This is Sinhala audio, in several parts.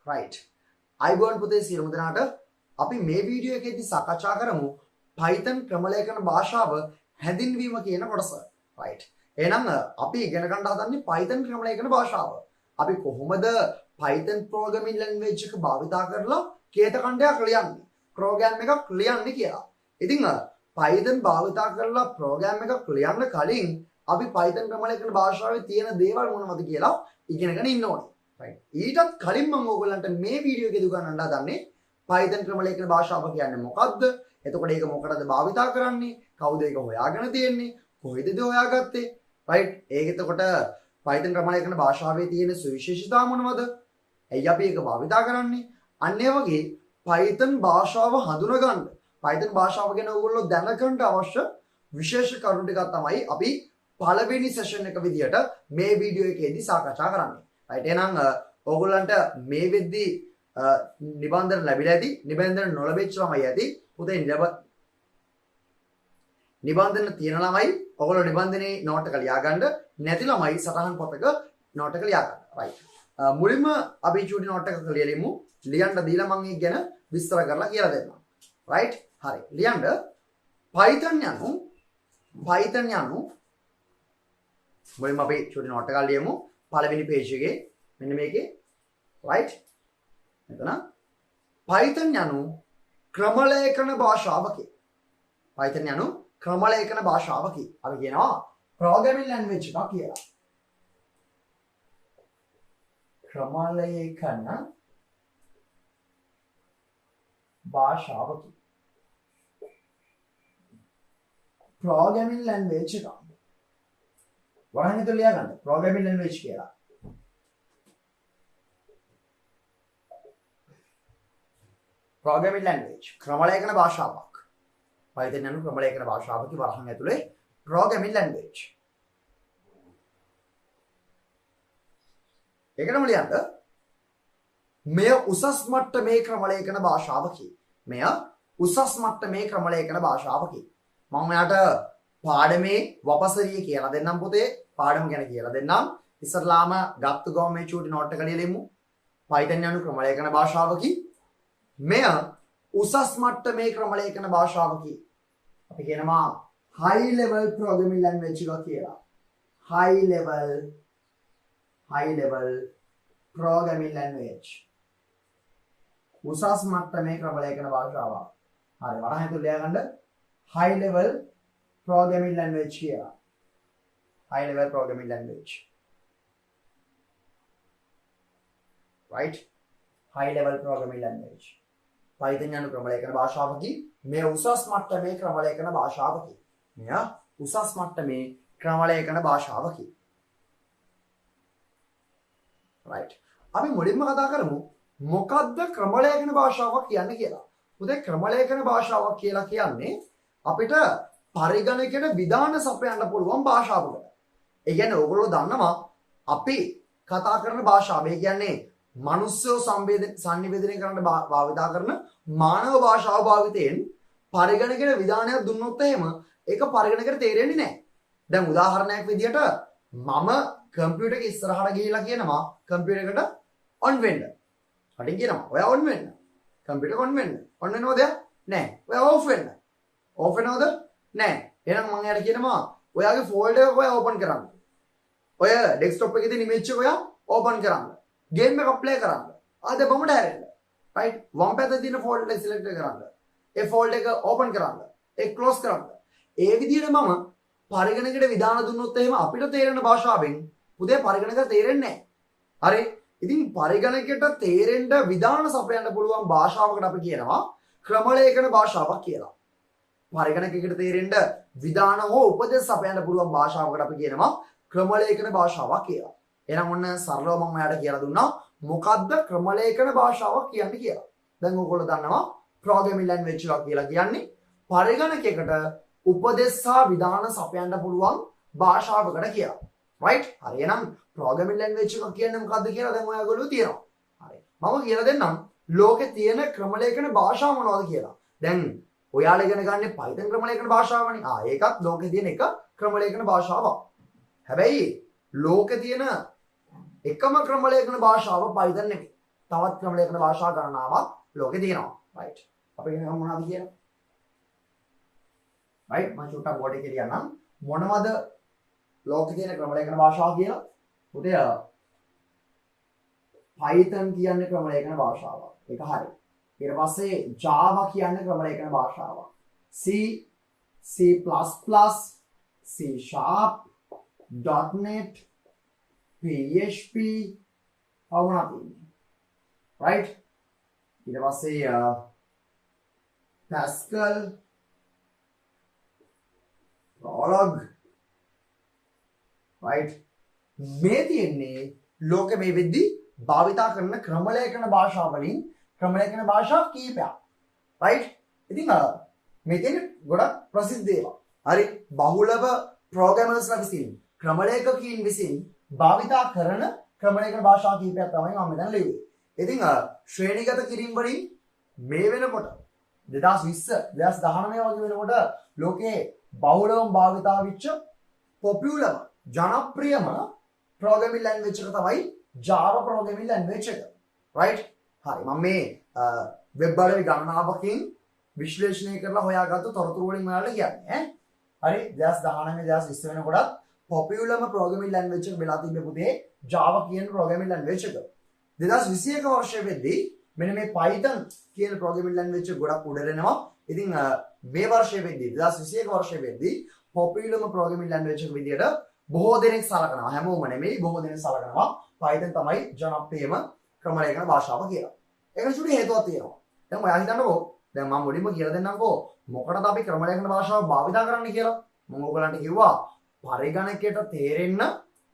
right අයිබෝන් පුතේ සියලුම දෙනාට අපි මේ වීඩියෝ එකේදී සාකච්ඡා කරමු Python ක්‍රමලේඛන භාෂාව හැඳින්වීම කියන කොටස right එහෙනම් අපි ඉගෙන ගන්න හදන්නේ Python ක්‍රමලේඛන භාෂාව අපි කොහොමද Python programming language එක භාවිතා කරලා කේත ඛණ්ඩයක් ලියන්නේ program එකක් ලියන්නේ කියලා ඉතින් Python භාවිතා කරලා program එකක් ලියන්න කලින් අපි Python ක්‍රමලේඛන භාෂාවේ තියෙන දේවල් මොනවද කියලා ඉගෙනගෙන ඉන්න ඕනේ right ඊටත් කලින් මම ඔයගොල්ලන්ට මේ වීඩියෝ එකේ දුගන්නන්න හදන්නේ Python ක්‍රමලේඛන භාෂාව කියන්නේ මොකක්ද එතකොට ඒක මොකටද භාවිතා කරන්නේ කවුද ඒක හොයාගෙන තියෙන්නේ කොහෙදද හොයාගත්තේ right ඒක එතකොට Python ක්‍රමලේඛන භාෂාවේ තියෙන සුවිශේෂතා මොනවද ඇයි අපි ඒක භාවිතා කරන්නේ අන්න ඒ වගේ Python භාෂාව හඳුනගන්න Python භාෂාව ගැන ඔයගොල්ලෝ දැනගන්න අවශ්‍ය විශේෂ කරුණු ටිකක් තමයි අපි පළවෙනි සෙෂන් එක විදියට මේ වීඩියෝ එකේදී සාකච්ඡා කරන්නේ right එහෙනම් ඕගොල්ලන්ට මේ වෙද්දී නිබන්ධන ලැබිලා ඇති නිබන්ධන නොලැබෙච්ච ළමයි ඇති පුතේ නිබන්ධන තියෙන ළමයි ඔයගොල්ලෝ නිබන්ධනේ නෝට් එක ලියා ගන්න නැති ළමයි සටහන් පොතක නෝට් එක ලියා ගන්න right මුලින්ම අපි චූටි නෝට් එකක් ලියලිමු ලියන්න දීලා මම ඒක ගැන විස්තර කරලා කියලා දෙන්නම් right හරි ලියන්න Python යනු මුලින්ම අපි චූටි නෝට් එකක් ලියමු පළවෙනි පේජ් එකේ මෙන්න මේකේ right මෙතන Python යනු ක්‍රමලේඛන භාෂාවකි Python යනු ක්‍රමලේඛන භාෂාවකි අපි කියනවා programming language එකක් කියලා ක්‍රමලේඛන භාෂාවකි programming language එක වරහන් හිතලා ලියා ගන්න programming language කියලා programming language ක්‍රමලේඛන භාෂාවක් Python යන ක්‍රමලේඛන භාෂාවක වරහන් ඇතුලේ programming language ඒකටම ලියන්න මෙය උසස් මට්ටමේ ක්‍රමලේඛන භාෂාවකි මෙය උසස් මට්ටමේ ක්‍රමලේඛන භාෂාවකි මම ඔයාලට පාඩමේ වපසරිය කියලා දෙන්නම් පුතේ පාඩම ගැන කියලා දෙන්නම් ඉස්සරලාම ගත්තු ගම මේ චූටි නෝට් එක ලියලිමු Python යන ක්‍රමලේඛන භාෂාවකි මෙය උසස් මට්ටමේ ක්‍රමලේඛන භාෂාවකි අපි කියනවා high level programming language එක කියලා high level programming language උසස් මට්ටමේ ක්‍රමලේඛන භාෂාවක් හරි වරහන් හිතුව ලියා ගන්න high level programming language කියලා high level programming language right high level programming language Python යන ක්‍රමලේඛන භාෂාවකි මේ උසස් මට්ටමේ ක්‍රමලේඛන භාෂාවකි මෙය උසස් මට්ටමේ ක්‍රමලේඛන භාෂාවකි right අපි මුලින්ම කතා කරමු මොකද්ද ක්‍රමලේඛන භාෂාවක් කියන්නේ කියලා උදේ ක්‍රමලේඛන භාෂාවක් කියලා කියන්නේ අපිට පරිගණකයට විධාන සපයන්න පුළුවන් භාෂාවකට ඒ කියන්නේ ඔයගොල්ලෝ දන්නවා අපි කතා කරන භාෂාව ඒ කියන්නේ මනුස්සය සංනිවේදනය කරන්න භාවිතා කරන මානව භාෂාව භාවිතයෙන් පරිගණකයට විධානයක් දුන්නොත් එහෙම ඒක පරිගණකයට තේරෙන්නේ නැහැ. දැන් උදාහරණයක් විදියට මම කම්පියුටර් එක ඉස්සරහට ගිහිල්ලා කියනවා කම්පියුටර් එකට ඔන් වෙන්න. හරියට කියනවා ඔයා ඔන් වෙන්න. කම්පියුටර් ඔන් වෙන්න. ඔන් වෙනවද? නැහැ. ඔයා ඕෆ් වෙන්න. ඕෆ් වෙනවද? නැහැ. එහෙනම් මම එයාට කියනවා ඔයාගේ ෆෝල්ඩර් එක ඔයා ඕපන් කරන්න. ඔය ඩෙස්ක්ටොප් එකේ තියෙන ඉමේජ් එක ඔයා ඕපන් කරන්න. ගේම් එකක් ප්ලේ කරන්න. ආ දෙපොමට හැරෙන්න. රයිට් වම් පැත්තේ තියෙන ෆෝල්ඩර් එක සිලෙක්ට් කරන්න. ඒ ෆෝල්ඩර් එක ඕපන් කරන්න. ඒක ක්ලෝස් කරන්න. ඒ විදිහට මම පරිගණකයට විධාන දුන්නොත් එහෙම අපිට තේරෙන භාෂාවෙන් පුතේ පරිගණක තේරෙන්නේ නැහැ. හරි. ඉතින් පරිගණකයට තේරෙන්න විධාන සපයන්න පුළුවන් භාෂාවකට අපි කියනවා ක්‍රමලේඛන භාෂාවක් කියලා. පරිගණකයකට තේරෙන්න විධාන හෝ උපදේශ සපයන්න පුළුවන් භාෂාවකට අපි කියනවා ක්‍රමලේඛන භාෂාවක් කියලා. එහෙනම් ඔන්න සරලව මම ඔයාලට කියලා දුන්නා මොකද්ද ක්‍රමලේඛන භාෂාවක් කියන්නේ කියලා. දැන් ඔයගොල්ලෝ දන්නවා programming language එකක් කියලා කියන්නේ පරිගණකයකට උපදේශ සහ විධාන සපයන්න පුළුවන් භාෂාවකට කියලා. right? හරි එහෙනම් programming language එකක් කියන්නේ මොකද්ද කියලා දැන් ඔයගොල්ලෝ තියෙනවා. හරි. මම කියලා දෙන්නම් ලෝකේ තියෙන ක්‍රමලේඛන භාෂා මොනවද කියලා. දැන් ඔයාලා ඉගෙන ගන්න Python ක්‍රමලේඛන භාෂාවනේ. ඒකත් ලෝකේ තියෙන එක ක්‍රමලේඛන භාෂාවක්. හැබැයි ලෝකේ තියෙන එකම ක්‍රමලේඛන භාෂාව Python නෙමෙයි. තවත් ක්‍රම ලේඛන භාෂා ගණනාවක් ලෝකේ තියෙනවා. right. අපි ඉගෙන මොනවද කියලා? right. මම චුට්ටක් බෝඩ් එකේ ලියන්නම්. මොනවද ලෝකේ තියෙන ක්‍රම ලේඛන භාෂා කියලා? පුතේ Python කියන්නේ ක්‍රම ලේඛන භාෂාවක්. ඒක හරි. ඊට පස්සේ Java කියන්නේ ක්‍රම ලේඛන භාෂාවක්. C, C++, C#, .NET, PHP අවුණා තියෙන්නේ. right? ඊට පස්සේ Pascal, Prolog, right? මේ තියෙන්නේ ලෝකෙ මේ වෙද්දි භාවිතා කරන ක්‍රම ලේඛන භාෂා වලින් ක්‍රම ලේඛන භාෂා කීපයක්. right? ඉතින් මේ තියෙන ගොඩක් ප්‍රසිද්ධ ඒවා. හරි බහුලව ප්‍රෝග්‍රෑමර්ස්ලා විසින් ක්‍රම ලේඛකයන් විසින් භාවිතා කරන ක්‍රම ලේඛන භාෂා කීපයක් තමයි මම මෙතන ලියුවේ. ඉතින් ශ්‍රේණිගත කිරීම වලින් මේ වෙනකොට 2020 2019 වගේ වෙනකොට ලෝකේ බහුලවම භාවිතා වෙච්ච පොපියුලර් ජනප්‍රියම ප්‍රෝග්‍රෑමින් ලැන්ග්වේජ් එක තමයි Java programming language එක. right? හරි මම මේ වෙබ් වල ගණනාවකින් විශ්ලේෂණය කරලා හොයාගත්තු තොරතුරු වලින් ඔයාලට කියන්නේ ඈ. හරි 2019 2020 වෙනකොටත් පොපියුලර්ම programming language එක වෙලා තිබ්බේ පුතේ Java කියන programming language එක. 2021 වර්ෂයේ වෙද්දී මෙන්න මේ Python කියන programming language එක ගොඩක් උඩරෙනවා. ඉතින් මේ වර්ෂයේ වෙද්දී 2021 වර්ෂයේ වෙද්දී පොපියුලර්ම programming language එක විදියට බොහෝ දෙනෙක් සලකනවා. හැමෝම නෙමෙයි බොහෝ දෙනෙක් සලකනවා Python තමයි ජනප්‍රියම ක්‍රම ලේඛන භාෂාව කියලා. ඒකට සුළු හේතුවක් තියෙනවා. දැන් ඔයා හිතන්නකෝ දැන් මම මුලින්ම කියලා දෙන්නම්කෝ මොකටද අපි ක්‍රම ලේඛන භාෂාව භාවිත කරන්නේ කියලා. මම ඔයගලන්ට කිව්වා පරිගණකයට තේරෙන්න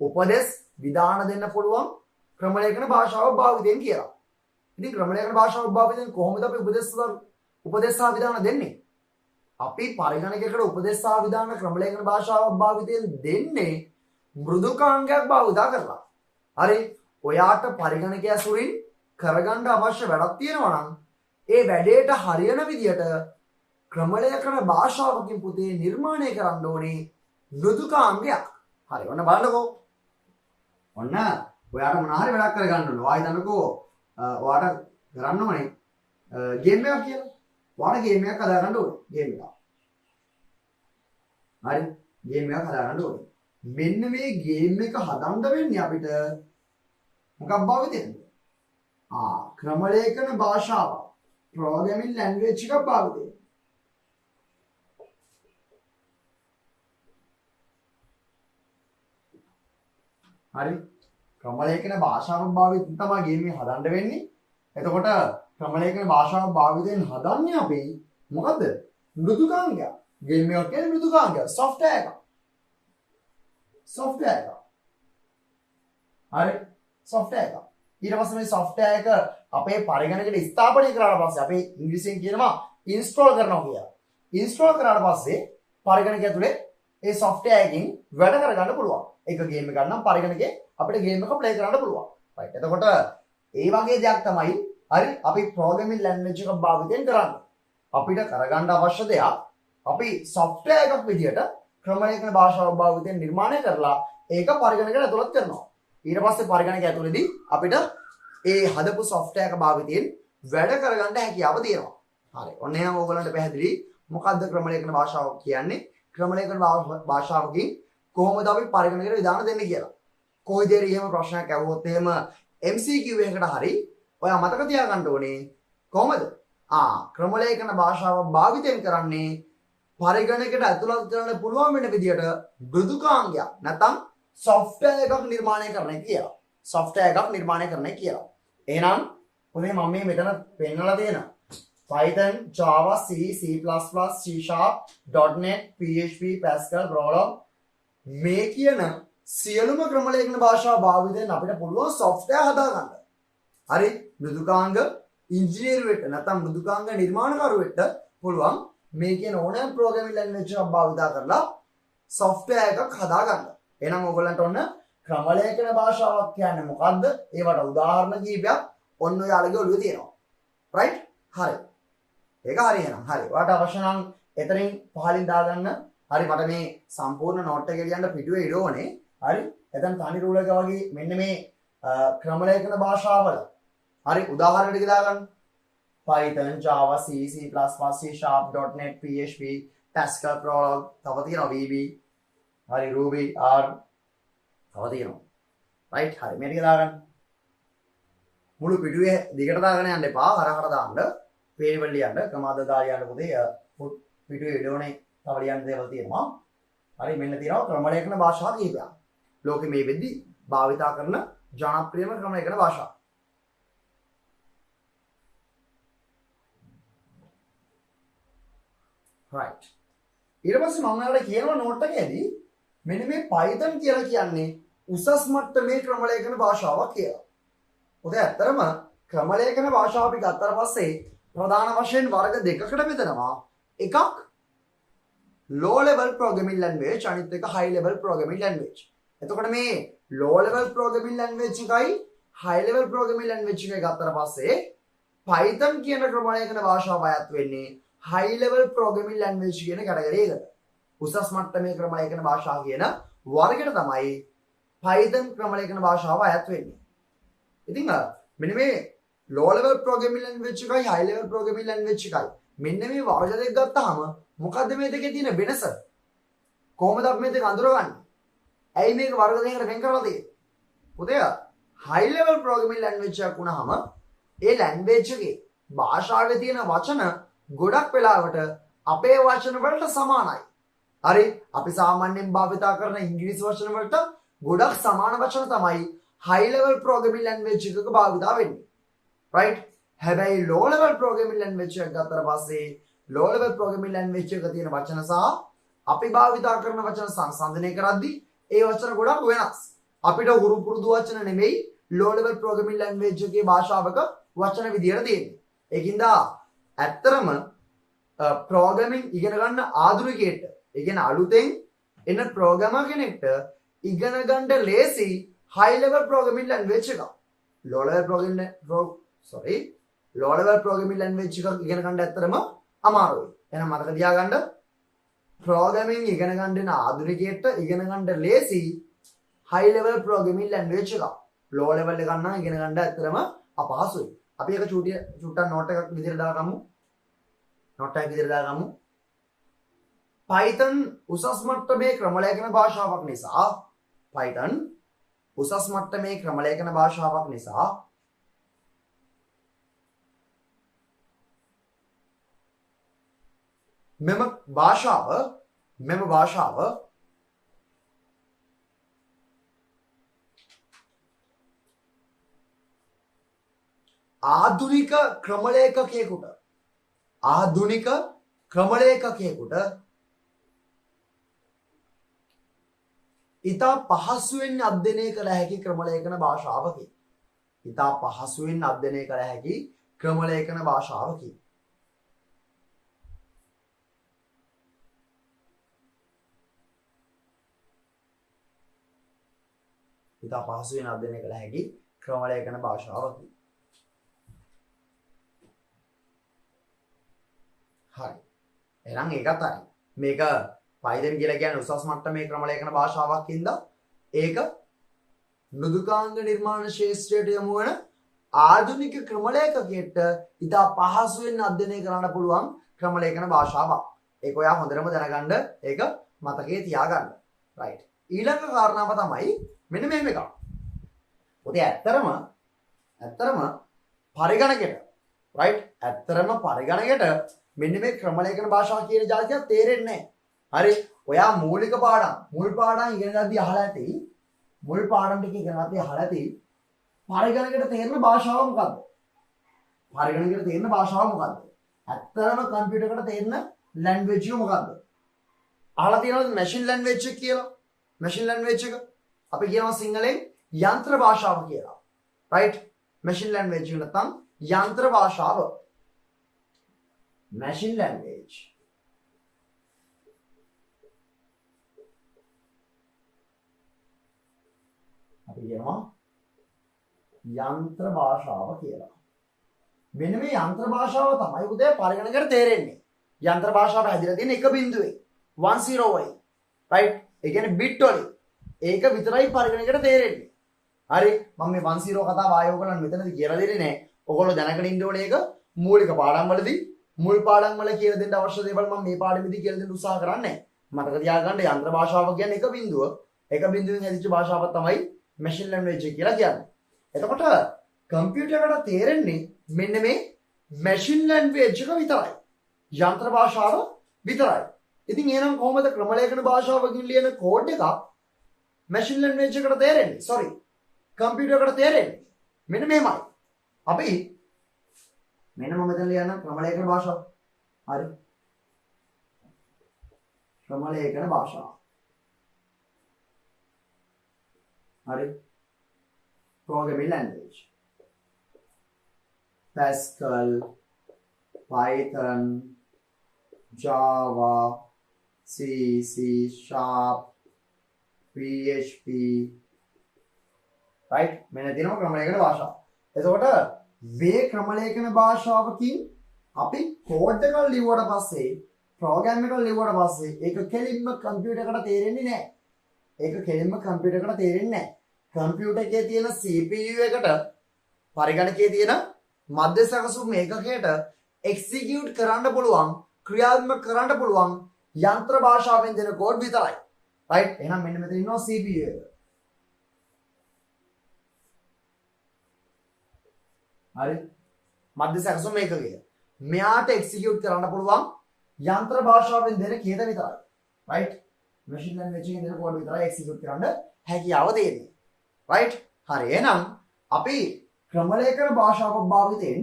උපදෙස් විධාන දෙන්න පුළුවන් ක්‍රම ලේඛන භාෂාව භාවිතයෙන් කියලා. ඉතින් ක්‍රම ලේඛන භාෂාව භාවිතයෙන් කොහොමද අපි උපදෙස් සහ විධාන දෙන්නේ? අපි පරිගණකයකට උපදෙස් සහ විධාන ක්‍රම ලේඛන භාෂාව භාවිතයෙන් දෙන්නේ මෘදුකාංගයක් භාවිත කරලා. හරි ඔයාට පරිගණකය ඇසුරින් කරගන්න අවශ්‍ය වැඩක් තියෙනවා නම් ඒ වැඩේට හරියන විදියට ක්‍රම ලේඛන භාෂාවකින් පුතේ නිර්මාණය කරන්න ඕනේ මෘදුකාංගයක්. හරි ඔන්න බලන්නකෝ. ඔන්න ඔයාට මොන හරි වැඩක් කරගන්න ඕනේ. ඔයා හිතන්නකෝ ඔයාට කරන්න ඕනේ ගේම් එකක් කියලා. ඔයාට ගේම් එකක් හදාගන්න ඕනේ. ගේම් එකක්. හරි ගේම් එකක් හදාගන්න ඕනේ. මෙන්න මේ ගේම් එක හදන්න වෙන්නේ අපිට මොකක් භාවිතයෙන්ද? ක්‍රම ලේඛන භාෂාව programming language එකක් භාවිතයෙන්. හරි ක්‍රම ලේඛන භාෂාවක් භාවිතයෙන් තමයි ගේම් එක හදන්න වෙන්නේ. එතකොට ක්‍රම ලේඛන භාෂාවක් භාවිතයෙන් හදන්නේ අපි මොකද්ද? මෘදුකාංගයක්. ගේම් එකක් කියන්නේ මෘදුකාංගයක්. software එකක්. software එක. හරි software එක. ඊට පස්සේ මේ software එක අපේ පරිගණකයට ස්ථාපනය කරාට පස්සේ අපි ඉංග්‍රීසියෙන් කියනවා install කරනවා කියලා. install කරාට පස්සේ පරිගණකය ඇතුලේ ඒ software එකකින් වැඩ කරගන්න පුළුවන්. ඒක ගේම් එකක් නම් පරිගණකේ අපිට ගේම් එක play කරන්න පුළුවන්. right. එතකොට ඒ වගේ දෙයක් තමයි හරි අපි programming language එකක් භාවිතයෙන් කරන්නේ. අපිට කරගන්න අවශ්‍ය දෙයක් අපි software එකක් විදියට ක්‍රම ලේඛන භාෂාව භාවිතයෙන් නිර්මාණය කරලා ඒක පරිගණකයට ඇතුළත් කරනවා. ඊට පස්සේ පරිගණක ඇතුළේදී අපිට ඒ හදපු software එක භාවිතයෙන් වැඩ කරගන්න හැකියාව තියෙනවා. හරි. ඔන්න එහෙනම් ඕගොල්ලන්ට පැහැදිලි මොකද්ද ක්‍රම ලේඛන භාෂාව කියන්නේ? ක්‍රම ලේඛන භාෂාවකින් කොහොමද අපි පරිගණකයට විධාන දෙන්නේ කියලා. කොයි දෙයක් එහෙම ප්‍රශ්නයක් අහුවොත් එහෙම MCQ එකකට හරි ඔයා මතක තියාගන්න ඕනේ කොහොමද? ක්‍රම ලේඛන භාෂාව භාවිතයෙන් කරන්නේ පරිගණකයට ඇතුළත් කරන්න පුළුවන් වෙන විදියට මෘදුකාංගයක් නැත්නම් software එකක් නිර්මාණය කරන්න කියලා. software එකක් නිර්මාණය කරන්න කියලා. එහෙනම් ඔනේ මම මේ මෙතන පෙන්නලා දෙනවා. Python, Java, C, C++, C#, .NET, PHP, Pascal, Prolog මේ කියන සියලුම ක්‍රම ලේඛන භාෂා භාවිතයෙන් අපිට පුළුවන් software හදාගන්න. හරි මෘදුකාංග ඉංජිනේරුවෙක්ට නැත්නම් මෘදුකාංග නිර්මාණකරුවෙක්ට පුළුවන් මේ කියන ඕනෑම programming language එකක් භාවිත කරලා software එකක් හදාගන්න. එහෙනම් ඔයගොල්ලන්ට ඔන්න ක්‍රම ලේඛන භාෂාවක් කියන්නේ මොකද්ද? ඒවට උදාහරණ කීපයක් ඔන්න ඔයාලගේ ඔළුවේ තියෙනවා. right? හරි. ඒක හරි එහෙනම්. හරි. ඔයාලට අවශ්‍ය නම් එතනින් පහලින් දාගන්න. හරි මට මේ සම්පූර්ණ නෝට් එක ලියන්න පිටුවේ ඉර ඕනේ. හරි. එතන තනි රූල එක වගේ මෙන්න මේ ක්‍රම ලේඛන භාෂාවල හරි උදාහරණ ටික දාගන්න. Python, Java, C, C++, C#, .NET, PHP, Pascal, Prolog, තව තියෙනවා VB. හරි Ruby, R තව තියෙනවා. right හරි මේ ටික දාගන්න. මුළු පිටුවේ දිගට දාගෙන යන්න එපා. හර දාන්න. වේරියබල් ලියන්න. ක්‍රමාද දාලා යන්න පුතේ. පිටුවේ විඩෝනේ තව ලියන්න දේවල් තියෙනවා. හරි මෙන්න තියෙනවා ක්‍රම ලේඛන භාෂා කීපයක්. ලෝකෙ මේ වෙද්දි භාවිතා කරන ජනප්‍රියම ක්‍රම ලේඛන භාෂා. right ඊට පස්සේ මම ඔයාලට කියනවා නෝට් එකේදී මෙන්න මේ Python කියලා කියන්නේ උසස් මට්ටමේ ක්‍රම ලේඛන භාෂාවක් කියලා. ඔතේ ඇත්තරම ක්‍රම ලේඛන භාෂාව අපි ගත්තාට පස්සේ ප්‍රධාන වශයෙන් වර්ග දෙකකට බෙදෙනවා. එකක් low level programming language අනිත් එක high level programming language. එතකොට මේ low level programming language එකයි high level programming language එකයි ගත්තාට පස්සේ Python කියන ක්‍රම ලේඛන භාෂාව අයත් වෙන්නේ high level programming language කියන කැටගරි එකට. උසස් මට්ටමේ ක්‍රම ලේඛන භාෂාව කියන වර්ගයට තමයි Python ක්‍රම ලේඛන භාෂාව අයත් වෙන්නේ. ඉතින් මෙන්න මේ low level programming language එකයි high level programming language එකයි මෙන්න මේ වර්ග දෙක ගත්තාම මොකද්ද මේ දෙකේ තියෙන වෙනස? කොහොමද අපි මේ දෙක අඳුරගන්නේ? ඇයි මේක වර්ග දෙකකට වෙන් කරලා තියෙන්නේ? පුතේ high level programming language එකක් වුණාම ඒ language එකේ භාෂාවේ තියෙන වචන ගොඩක් වෙලාවට අපේ වචන වලට සමානයි. හරි අපි සාමාන්‍යයෙන් භාවිතා කරන ඉංග්‍රීසි වචන වලට ගොඩක් සමාන වචන තමයි high level programming language එකක භාවිතා වෙන්නේ. right හැබැයි low level programming language එක ගත්තට පස්සේ low level programming language එක තියෙන වචන සහ අපි භාවිතා කරන වචන සංසන්දනය කරද්දී ඒ වචන ගොඩක් වෙනස්. අපිට උරු පුරුදු වචන නෙමෙයි low level programming language එකේ භාෂාවක වචන විදියට තියෙන්නේ. ඒකින්ද ඇත්තරම ප්‍රෝග්‍රෑමින් ඉගෙන ගන්න ආධුනිකයෙක්ට ඒ කියන්නේ අලුතෙන් එන ප්‍රෝග්‍රෑමර් කෙනෙක්ට ඉගෙන ගන්න ලේසි high level programming language එක. low level programming language එක ඉගෙන ගන්න ඇත්තරම අමාරුයි. එහෙනම් මතක තියාගන්න ප්‍රෝග්‍රෑමින් ඉගෙන ගන්න එන ආධුනිකයෙක්ට ඉගෙන ගන්න ලේසි high level programming language එක. low level එක නම් ඉගෙන ගන්න ඇත්තරම අපහසුයි. අපි එක චුට්ටක් නෝට් එකක් විදිහට දාගමු. නෝට් එකක් විදිහට දාගමු. Python උසස් මට්ටමේ ක්‍රම ලේඛන භාෂාවක් නිසා Python උසස් මට්ටමේ ක්‍රම ලේඛන භාෂාවක් නිසා මෙම භාෂාව ආධුනික ක්‍රම ලේඛකයෙකුට ඉතා පහසුවෙන් අධ්‍යයනය කළ හැකි ක්‍රම ලේඛන භාෂාවකි. ඉතා පහසුවෙන් අධ්‍යයනය කළ හැකි ක්‍රම ලේඛන භාෂාවකි. ඉතා පහසුවෙන් අධ්‍යයනය කළ හැකි ක්‍රම ලේඛන භාෂාවකි. හරි. එහෙනම් ඒකත් හරි. මේක Python කියලා කියන්නේ උසස් මට්ටමේ ක්‍රම ලේඛන භාෂාවක් හින්දා ඒක මෘදුකාංග නිර්මාණ ශාස්ත්‍රයට යොමු වන ආධුනික ක්‍රම ලේඛකයෙක්ට ඉතා පහසුවෙන් අධ්‍යයනය කරන්න පුළුවන් ක්‍රම ලේඛන භාෂාවක්. ඒක ඔයා හොඳටම දැනගන්න ඒක මතකයේ තියාගන්න. right. ඊළඟ කාරණාව තමයි මෙන්න මෙහෙම එකක්. ඔතේ ඇත්තරම පරිගණකයට right ඇත්තරම පරිගණකයට මෙන්න මේ ක්‍රම ලේඛන භාෂාව කියන જાතියක් තේරෙන්නේ නැහැ. හරි ඔයා මූලික මුල් පාඩම් ඉගෙන ගන්නදී අහලා ඇති මුල් පාඩම් ටික ඉගෙන ගන්නදී අහලා ඇති පරිගණකයට තේරෙන භාෂාව මොකද්ද? පරිගණකයට තේරෙන භාෂාව මොකද්ද? ඇත්තටම කම්පියුටර් එකට තේරෙන ලැන්ග්වේජ් එක මොකද්ද? අහලා තියෙනවද මැෂින් ලැන්ග්වේජ් එක කියලා? මැෂින් ලැන්ග්වේජ් එක අපි කියනවා සිංහලෙන් යන්ත්‍ර භාෂාව කියලා. right මැෂින් ලැන්ග්වේජ් එක නැත්නම් යන්ත්‍ර භාෂාව. machine language. අපි කියනවා යන්ත්‍ර භාෂාව කියලා. මෙන්න මේ යන්ත්‍ර භාෂාව තමයි උදේ පරිගණකයට තේරෙන්නේ. යන්ත්‍ර භාෂාව හැදිලා තියෙන එක බිඳුවේ 10 වයි. right? ඒ කියන්නේ bit වලින්. ඒක විතරයි පරිගණකයට තේරෙන්නේ. හරි මම මේ 10 කතාව ආයෝග කරන්න මෙතනදී කියලා දෙන්නේ නැහැ. ඔයගොල්ලෝ දැනගෙන ඉන්න ඕනේ ඒක මූලික පාඩම් වලදී මුල් පාඩම් වල කියලා දෙන්න අවශ්‍ය දේවල් මම මේ පාඩමේදී කියලා දෙන්න උත්සාහ කරන්නේ. මතක තියාගන්න යන්ත්‍ර භාෂාව කියන්නේ එක බිඳුවෙන් හැදිච්ච භාෂාවක් තමයි මැෂින් ලැන්ග්වේජ් කියලා කියන්නේ. එතකොට කම්පියුටර් එකට තේරෙන්නේ මෙන්න මේ මැෂින් ලැන්ග්වේජ් එක විතරයි. යන්ත්‍ර භාෂාව විතරයි. ඉතින් එහෙනම් කොහොමද ක්‍රමලේඛන භාෂාවකින් ලියන කෝඩ් එකක් මැෂින් ලැන්ග්වේජ් එකට තේරෙන්නේ? සෝරි. කම්පියුටර් එකට තේරෙන්නේ. මෙන්න මෙහෙමයි. අපි මෙන්න මම මෙතන ලියන ක්‍රමලේඛන භාෂාව. හරි. ක්‍රමලේඛන භාෂාව. හරි. Programming language. Pascal, Python, Java, C, C Sharp, PHP. right? මෙන්න තියෙනවා ක්‍රමලේඛන භාෂාව. එතකොට මේ ක්‍රමලේඛන භාෂාවකින් අපි කෝඩ් එක ලියුවට පස්සේ ප්‍රෝග්‍රෑම් එක ලියුවට පස්සේ ඒක කෙලින්ම කම්පියුටර් එකට තේරෙන්නේ නැහැ. ඒක කෙලින්ම කම්පියුටර් එකට තේරෙන්නේ නැහැ. කම්පියුටර් එකේ තියෙන CPU එකට පරිගණකයේ තියෙන මධ්‍ය සැකසුම් ඒකකයට එක්සිකියුට් කරන්න පුළුවන් ක්‍රියාත්මක කරන්න පුළුවන් යන්ත්‍ර භාෂාවෙන් දෙන කෝඩ් විතරයි. right? එහෙනම් මෙන්න මෙතන ඉන්නවා CPU එක. හරි මධ්‍ය සැකසුම් ඒකකය. මෙයාට එක්සිකියුට් කරන්න පුළුවන් යන්ත්‍ර භාෂාවෙන් දෙන කේත විතරයි. right? මැෂින් ලැන්ග්වේජ් එකෙන් දෙන කෝඩ් විතරයි එක්සිකියුට් කරන්න හැකියාව තියෙන්නේ. right? හරි එහෙනම් අපි ක්‍රමලේඛන භාෂාවක් භාවිතයෙන්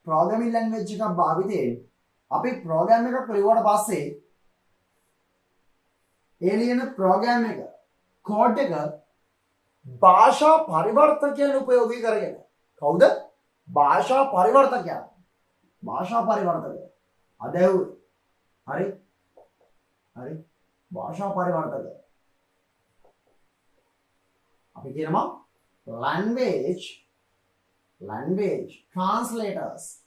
ප්‍රෝග්‍රෑමින් ලැන්ග්වේජ් එකක් භාවිතයෙන් අපි ප්‍රෝග්‍රෑම් එකක් ලියුවට පස්සේ ඒ ලියන ප්‍රෝග්‍රෑම් එක කෝඩ් එක භාෂා පරිවර්තකයන් උපයෝගී කරගෙන කවුද? භාෂා පරිවර්තකයන්. භාෂා පරිවර්තකය. අදැව්වේ. හරි? හරි. භාෂා පරිවර්තකය. අපි කියනවා language translators.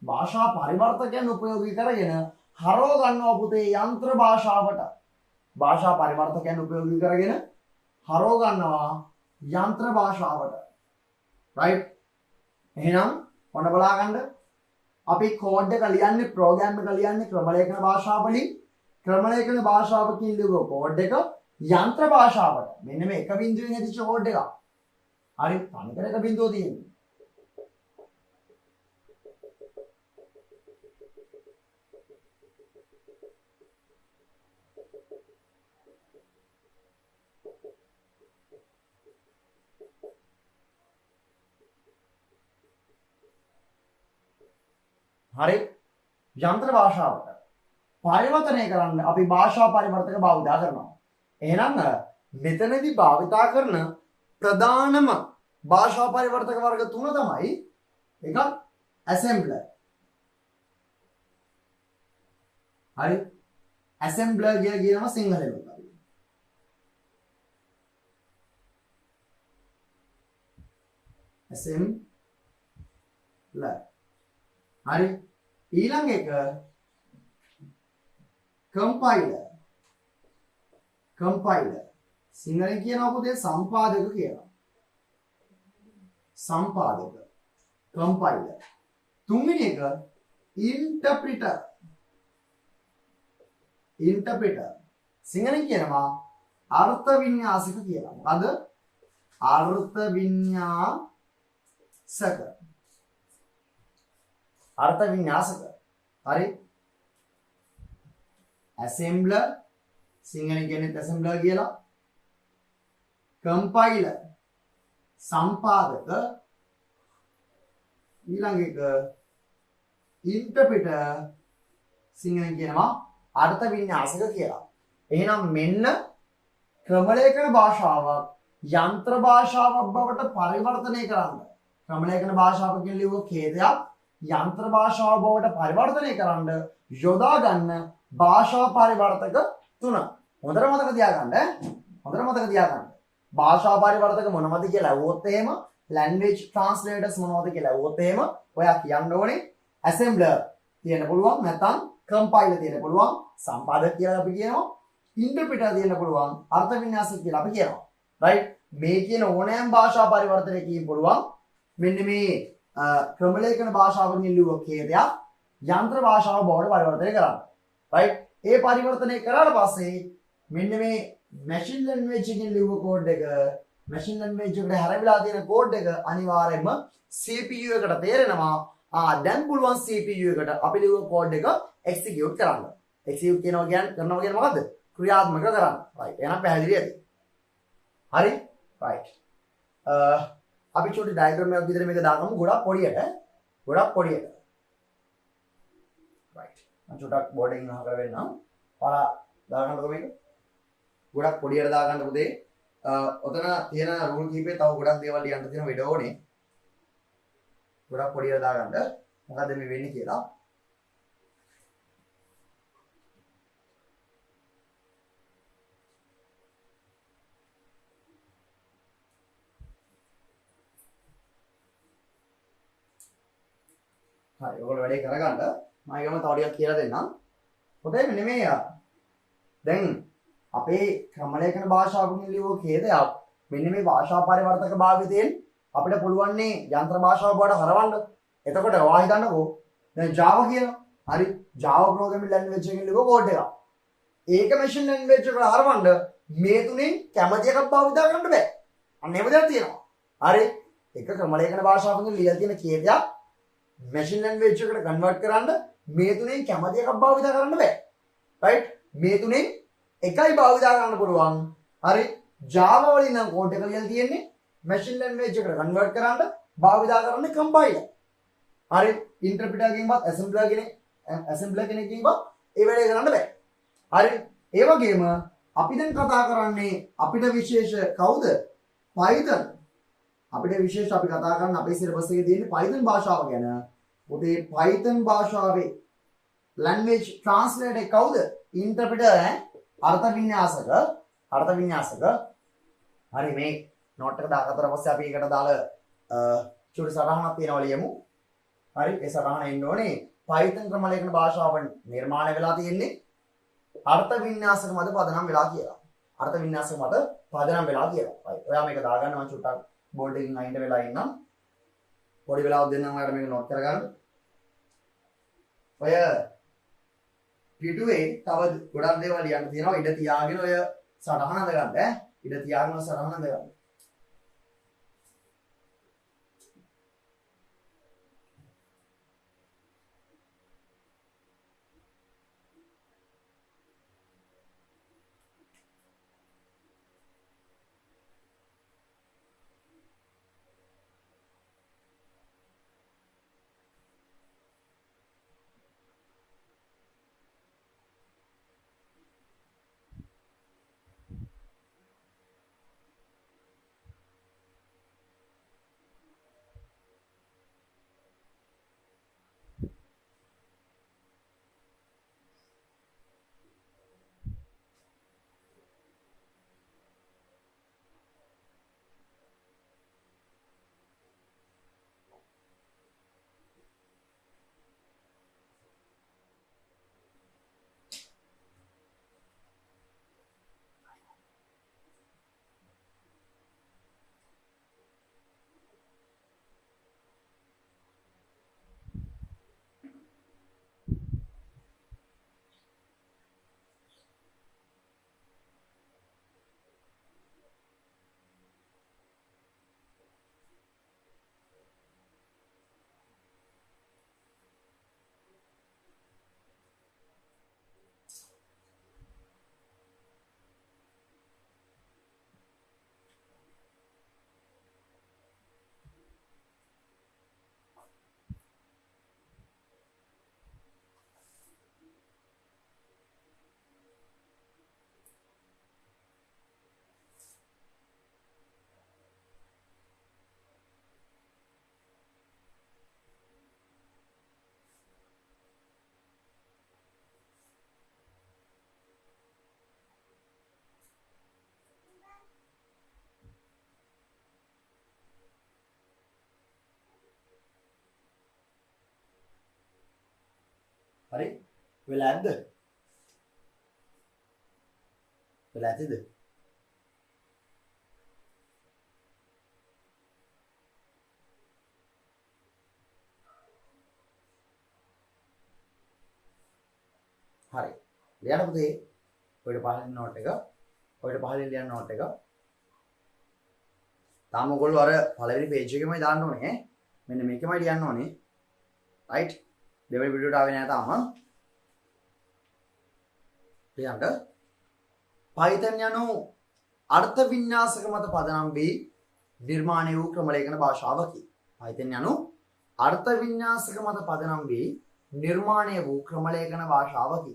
භාෂා පරිවර්තකයන් උපයෝගී කරගෙන හරව ගන්නවා පුතේ යන්ත්‍ර භාෂාවට. භාෂා පරිවර්තකයන් උපයෝගී කරගෙන හරව ගන්නවා යන්ත්‍ර භාෂාවට. right? එහෙනම් ඔන්න බලා ගන්න. අපි කෝඩ් එක ලියන්නේ ප්‍රෝග්‍රෑම් එක ලියන්නේ ක්‍රමලේඛන භාෂාවලින්. ක්‍රමලේඛන භාෂාවකින් ලියුව කෝඩ් එක යන්ත්‍ර භාෂාවට. මෙන්න මේ එක බිඳුවෙන් හැදිච්ච කෝඩ් එකක්. හරි තනිකර එක බිඳුව තියෙනවා. හරි යන්ත්‍ර භාෂාවට පරිවර්තනය කරන්න අපි භාෂා පරිවර්තක භාවිත කරනවා. එහෙනම් මෙතනදී භාවිතා කරන ප්‍රධානම භාෂා පරිවර්තක වර්ග තුන තමයි එකක් assembler. හරි assembler කියලා කියනවා සිංහලෙන්. assembler. හරි ඊළඟ එක compiler. සිංහලෙන් කියනවා පුතේ සම්පාදක කියලා. සම්පාදක compiler. තුන්වෙනි එක interpreter. සිංහලෙන් කියනවා අර්ථ වින්‍යාසක කියලා. මොකද අර්ථ වින්‍යාසක. අර්ථ වින්‍යාසක. හරි assembler සිංහලෙන් කියන්නේ assembler කියලා. compiler සම්පාදක. ඊළඟ එක interpreter සිංහලෙන් කියනවා අර්ථ වින්‍යාසක කියලා. එහෙනම් මෙන්න ක්‍රමලේඛන භාෂාවක් යන්ත්‍ර භාෂාවක් බවට පරිවර්තනය කරන්න. ක්‍රමලේඛන භාෂාවකින් ලියුව ඛේදයක් යන්ත්‍ර භාෂාව බවට පරිවර්තනය කරන්න යොදා ගන්න භාෂා පරිවර්තක තුන. හොඳට මතක තියාගන්න. භාෂා පරිවර්තක මොනවද කියලා අහුවොත් එහෙම language translators මොනවද කියලා අහුවොත් එහෙම ඔයා කියන්න ඕනේ assembler තියෙන්න පුළුවන් නැත්නම් compiler තියෙන්න පුළුවන් සම්පාදක කියලා අපි කියනවා interpreter තියෙන්න පුළුවන් අර්ථ වින්‍යාසක කියලා අපි කියනවා. right? මේ කියන ඕනෑම භාෂා පරිවර්තනයකින් පුළුවන් මෙන්න මේ ක්‍රම ලේඛන භාෂාවකින් ලියුව ඛේදයක් යන්ත්‍ර භාෂාව බවට පරිවර්තනය කරන්න. right? ඒ පරිවර්තනය කරාට පස්සේ මෙන්න මේ machine language එකකින් ලියුව කෝඩ් එක machine language එකට හැරවිලා තියෙන කෝඩ් එක අනිවාර්යයෙන්ම CPU එකට තේරෙනවා. දැන් පුළුවන් CPU එකට අපි ලියුව කෝඩ් එක execute කරන්න. execute කරනවා කියන්නේ මොකද්ද? ක්‍රියාත්මක කරන්න. right? එහෙනම් පැහැදිලිද? හරි? right. අපි චූටි ඩයග්‍රෑම් එකක් විදිහට මේක දාගමු ගොඩක් පොඩියට. right. මම චුට්ටක් බෝඩ් එකකින් අහකට වෙන්නම්. පාලා දාගන්නකො මේක. ගොඩක් පොඩියට දාගන්න පුතේ. ඔතන තියෙන රූල් කීපේ තව ගොඩක් දේවල් ලියන්න තියෙන විඩ ඕනේ. ගොඩක් පොඩියට දාගන්න. මොකද්ද මේ වෙන්නේ කියලා. හරි ඔයගොල්ලෝ වැඩේ කරගන්න මම ඊගම තව ටිකක් කියලා දෙන්නම්. පොතේ මෙන්න මේ දැන් අපේ ක්‍රමලේඛන භාෂාවකින් ලියුව ඛේදයක් මෙන්න මේ භාෂා පරිවර්තක භාවිතයෙන් අපිට පුළුවන් නේ යන්ත්‍ර භාෂාව බවට හරවන්න. එතකොට ඔයා හිතන්නකෝ දැන් Java කියලා. හරි Java programming language එකකින් ලියුව කෝඩ් එකක්. ඒක machine language එකට හරවන්න මේ තුنين කැමති එකක් භාවිත කරන්න බෑ. අන්න එහෙම දෙයක් තියෙනවා. හරි එක ක්‍රමලේඛන භාෂාවකින් ලියලා තියෙන ඛේදයක් machine language එකට convert කරන්න මේ තුنين කැමති එකක් භාවිත කරන්න බෑ. right? මේ තුنين එකයි භාවිත කරන්න පුළුවන්. හරි Java වලින් නම් කෝඩ් එක ලියලා තියෙන්නේ machine language එකට convert කරන්න භාවිත කරන්නේ compiler. හරි interpreter එකකින්වත් assembler කෙනකින්වත් ඒ වැඩේ කරන්න බෑ. හරි ඒ වගේම අපි දැන් කතා කරන්නේ අපිට විශේෂ කවුද? Python. අපිට විශේෂ අපි කතා කරන්නේ අපේ සිලබස් එකේ තියෙන Python භාෂාව ගැන. පොතේ Python භාෂාවේ language translator එක කවුද? interpreter අර්ථ වින්‍යාසක. හරි මේ නෝට් එක දාගත්තට පස්සේ අපි ඒකට දාලා චුටි සටහනක් තියෙනවා ලියමු. හරි ඒ සටහන එන්න ඕනේ Python ක්‍රමලේඛන භාෂාව නිර්මාණය වෙලා තියෙන්නේ අර්ථ වින්‍යාසක මත පදනම් වෙලා කියලා. ඔයා මේක දාගන්න මම චුට්ටක් බෝඩ් එකකින් අයින්ට වෙලා ඉන්නම්. පොඩි වෙලාවක් දෙන්නම් ඔයාලට මේක නෝට් කරගන්න. ඔය පිටුවේ තව ගොඩක් දේවල් ලියන්න තියෙනවා. ඉඩ තියාගෙන ඔය සටහන අඳගන්න ඈ. හරි වෙලා ඇද්ද? වෙලා ඇතිද? හරි. ලියන්න පුතේ. ඔයිට පහලින් නෝට් එක. ඔයිට පහලින් ලියන්න නෝට් එක. තාම ඔයගොල්ලෝ අර පළවෙනි පේජ් එකේමයි දාන්න ඕනේ. මෙන්න මේකමයි ලියන්න ඕනේ. රයිට්. දෙවෙනි වීඩියෝට ආවේ නැහැ තාම. ලියන්න. Python යනු අර්ථ වින්‍යාසක මත පදනම් වී නිර්මාණය වූ ක්‍රමලේඛන භාෂාවකි. Python යනු අර්ථ වින්‍යාසක මත පදනම් වී නිර්මාණය වූ ක්‍රමලේඛන භාෂාවකි.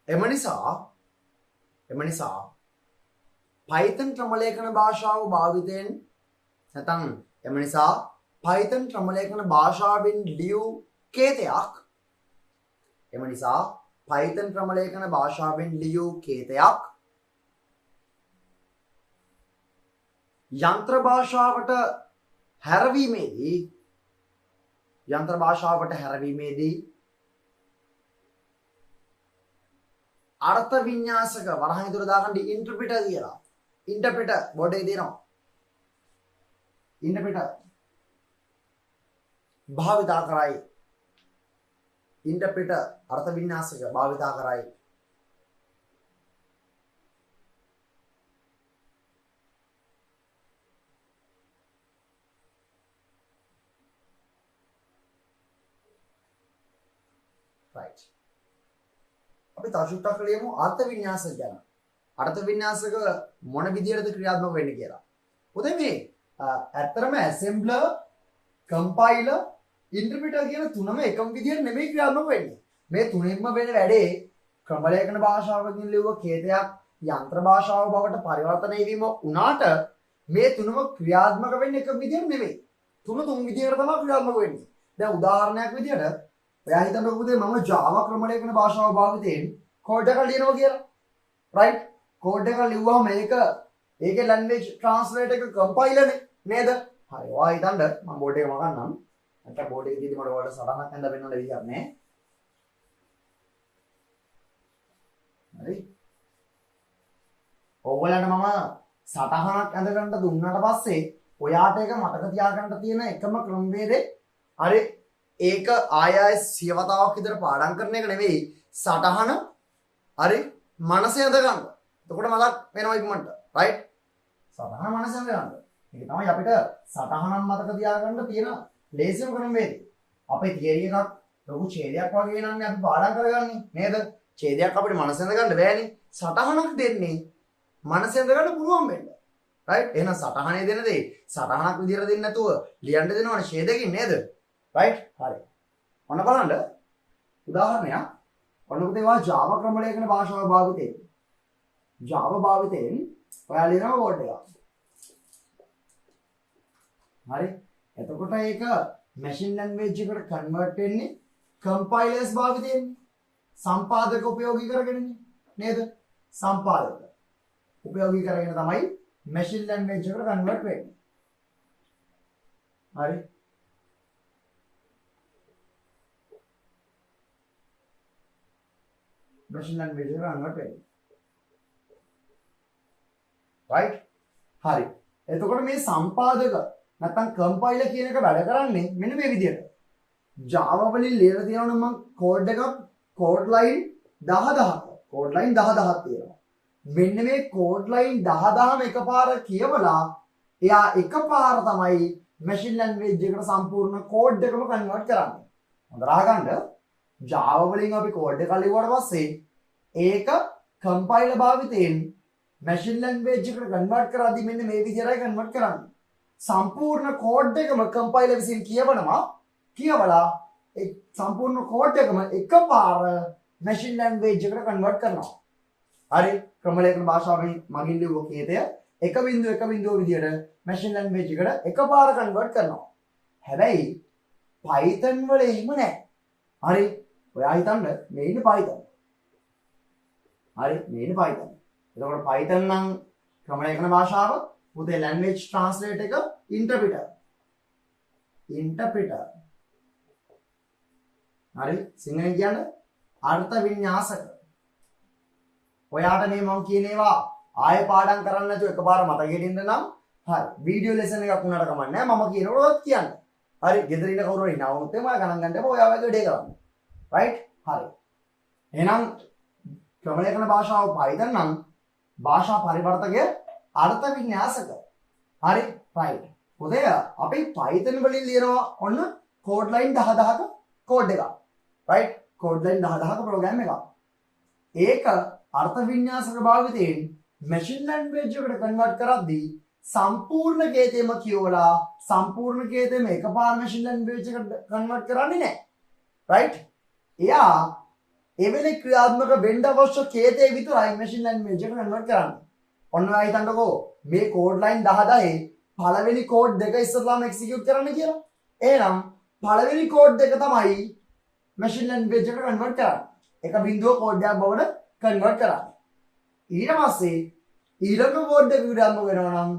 එම නිසා Python ක්‍රමලේඛන භාෂාව භාවිතයෙන් නැත්නම් එම නිසා Python ක්‍රමලේඛන භාෂාවෙන් ලියූ කේතයක් Python ක්‍රමලේඛන භාෂාවෙන් ලියූ කේතයක් යන්ත්‍ර භාෂාවට හැරවීමේදී අර්ථ වින්‍යාසක වරහන් ඉදර දාගන්න ඉන්ටර්ප්‍රිටර් කියලා. ඉන්ටර්ප්‍රිටර් බෝඩ් එකේ තියෙනවා. ඉන්ටර්ප්‍රිටර් භාවිතා කරයි. ඉන්ටර්ප්‍රිටර් අර්ථ වින්‍යාසක භාවිතා කරයි. right. අපි තවසුට්ටක් ලියමු අර්ථ වින්‍යාසක ගැන. අර්ථ වින්‍යාසක මොන විදියටද ක්‍රියාත්මක වෙන්නේ කියලා. උදේ මේ ඇත්තටම assembler, compiler, interpreter කියන තුනම එකම විදියට නෙමෙයි ක්‍රියාත්මක වෙන්නේ. මේ තුනෙන්ම වෙන වැඩේ ක්‍රමලේඛන භාෂාවකින් ලියුව කේතයක් යන්ත්‍ර භාෂාව බවට පරිවර්තනය වීම වුණාට මේ තුනම ක්‍රියාත්මක වෙන්නේ එකම විදියට නෙමෙයි. තුන විදියකට තමයි ක්‍රියාත්මක වෙන්නේ. දැන් උදාහරණයක් විදියට ඔයා හිතන්නකෝ පුතේ මම Java ක්‍රමලේඛන භාෂාව භාවිතයෙන් කෝඩ් එකක් ලියනවා කියලා. right? කෝඩ් එකක් ලිව්වම ඒකේ language translator එක compiler නේද? හරි. ඔයා හිතන්න මම බෝඩ් එක මකන්නම්. නැත්නම් බෝඩ් එකේ තියෙදි මට ඔයාලට සටහනක් හඳ වෙන්නන්න විදියක් නැහැ. හරි. ඕගොල්ලන්ට මම සටහනක් ඇඳගන්න දුන්නාට පස්සේ ඔයාට ඒක මතක තියාගන්න තියෙන එකම ක්‍රමවේදේ හරි ඒක ආයෙ සියවතාවක් විතර පාඩම් කරන එක නෙවෙයි සටහන හරි මනසේ අඳ ගන්න. එතකොට මතක් වෙනවා ඉක්මනට. right? සටහන මනසේ අඳ ගන්න. මේක තමයි අපිට සටහනක් මතක තියාගන්න තියෙන ලේසිම ක්‍රමවේදය. අපේ තියරි එකක් ලොකු ඡේදයක් වගේ නන්නේ අපි පාඩම් කරගන්නේ නේද? ඡේදයක් අපිට මනසේ අඳ ගන්න බෑනේ. සටහනක් දෙන්නේ මනසේ අඳ ගන්න පුළුවන් වෙන්න. right? එහෙනම් සටහනේ දෙන දේ සටහනක් විදියට දෙන්නේ නැතුව ලියන්න දෙනවනේ ඡේදකින් නේද? right? හරි. ඔන්න බලන්න උදාහරණයක්. ඔන්න පුතේ වා Java ක්‍රමලේඛන භාෂාව භාවිතයෙන් Java භාවිතයෙන් ඔයා ලියනවා කෝඩ් එකක්. හරි. එතකොට ඒක machine language එකට convert වෙන්නේ compilers භාවිතයෙන්. සම්පාදක උපයෝගී කරගෙනනේ නේද? සම්පාදක උපයෝගී කරගෙන තමයි machine language එකට convert වෙන්නේ. හරි. machine language එකට convert වෙන්නේ. right? හරි. එතකොට මේ සම්පාදක නැත්නම් compiler කියන එක වැඩ කරන්නේ මෙන්න මේ විදිහට. Java වලින් ලියලා තියෙනවා නම් කෝඩ් එකක් කෝඩ් ලයින් 10000ක්. කෝඩ් ලයින් 10000ක් තියෙනවා. මෙන්න මේ කෝඩ් ලයින් 10000ම එකපාර කියවලා එයා එකපාර තමයි machine language එකට සම්පූර්ණ කෝඩ් එකම කන්වර්ට් කරන්නේ. හොඳට අහගන්න. Java වලින් අපි කෝඩ් එක ලියුවාට පස්සේ ඒක compiler භාවිතයෙන් machine language එකට කන්වර්ට් කරද්දී මෙන්න මේ විදිහටයි කන්වර්ට් කරන්නේ. සම්පූර්ණ කෝඩ් එකම compiler විසින් කියවලා ඒ සම්පූර්ණ කෝඩ් එකම එකපාර machine language එකට කන්වර්ට් කරනවා. හරි. ක්‍රමලේඛන භාෂාවෙන් මගින් ලියුව කේතය එක බිඳුව විදිහට machine language එකට එකපාර කන්වර්ට් කරනවා. හැබැයි Python වල එහෙම නැහැ. හරි. ඔයා හිතන්න මේ ඉන්නේ Python. හරි. මේ ඉන්නේ Python. එතකොට Python නම් ක්‍රමලේඛන භාෂාව පුතේ language translate එක interpreter. හරි. සිංහලෙන් කියන්නේ අර්ථ වින්‍යාසක. ඔයාට මේ මම කියන ඒවා ආයෙ පාඩම් කරන්න නැතුව එකපාර මතකෙට ඉන්න නම් හරි වීඩියෝ ලෙසන් එකක් වුණාට කමන්නේ නැහැ මම කියනකොටත් කියන්න. හරි ගෙදර ඉන්න කවුරු හරි නවමුත් එම ගණන් ගන්න එපා ඔයා වගේ වැඩේ කරන්න. රයිට් හරි. එහෙනම් ක්‍රමලේඛන භාෂාව Python නම් භාෂා පරිවර්තකය අර්ථ වින්‍යාසක. හරි රයිට්. පොතේ අපි Python වලින් ලියනවා ඔන්න කෝඩ් ලයින් 10000ක කෝඩ් එකක්. රයිට් කෝඩ් ලයින් 10000ක ප්‍රෝග්‍රෑම් එකක්. ඒක අර්ථ වින්‍යාසක භාවිතයෙන් මැෂින් ලැන්ග්වේජ් එකට කන්වර්ට් කරද්දී සම්පූර්ණ කේතෙම කියවලා සම්පූර්ණ කේතෙම එකපාර මැෂින් ලැන්ග්වේජ් එකට කන්වර්ට් කරන්නේ නැහැ. රයිට්? එයා එවැනි ක්‍රියාත්මක වෙන්න අවශ්‍ය කේතේ විතරයි මැෂින් ලැන්ග්වේජ් එකට කන්වර්ට් කරන්නේ. ඔන්න ඔයා හිතන්නකෝ මේ කෝඩ් ලයින් 10 පළවෙනි කෝඩ් දෙක ඉස්සරලාම එක්සිකියුට් කරන්න කියලා. එහෙනම් පළවෙනි කෝඩ් දෙක තමයි මැෂින් ලැන්ග්වේජ් එකට කන්වර්ට් කරන්නේ. එක බිඳුව කෝඩ් එකක් බවට කන්වර්ට් කරන්නේ. ඊට පස්සේ ඊළඟ කෝඩ් එක ක්‍රියාත්මක වෙනවා නම්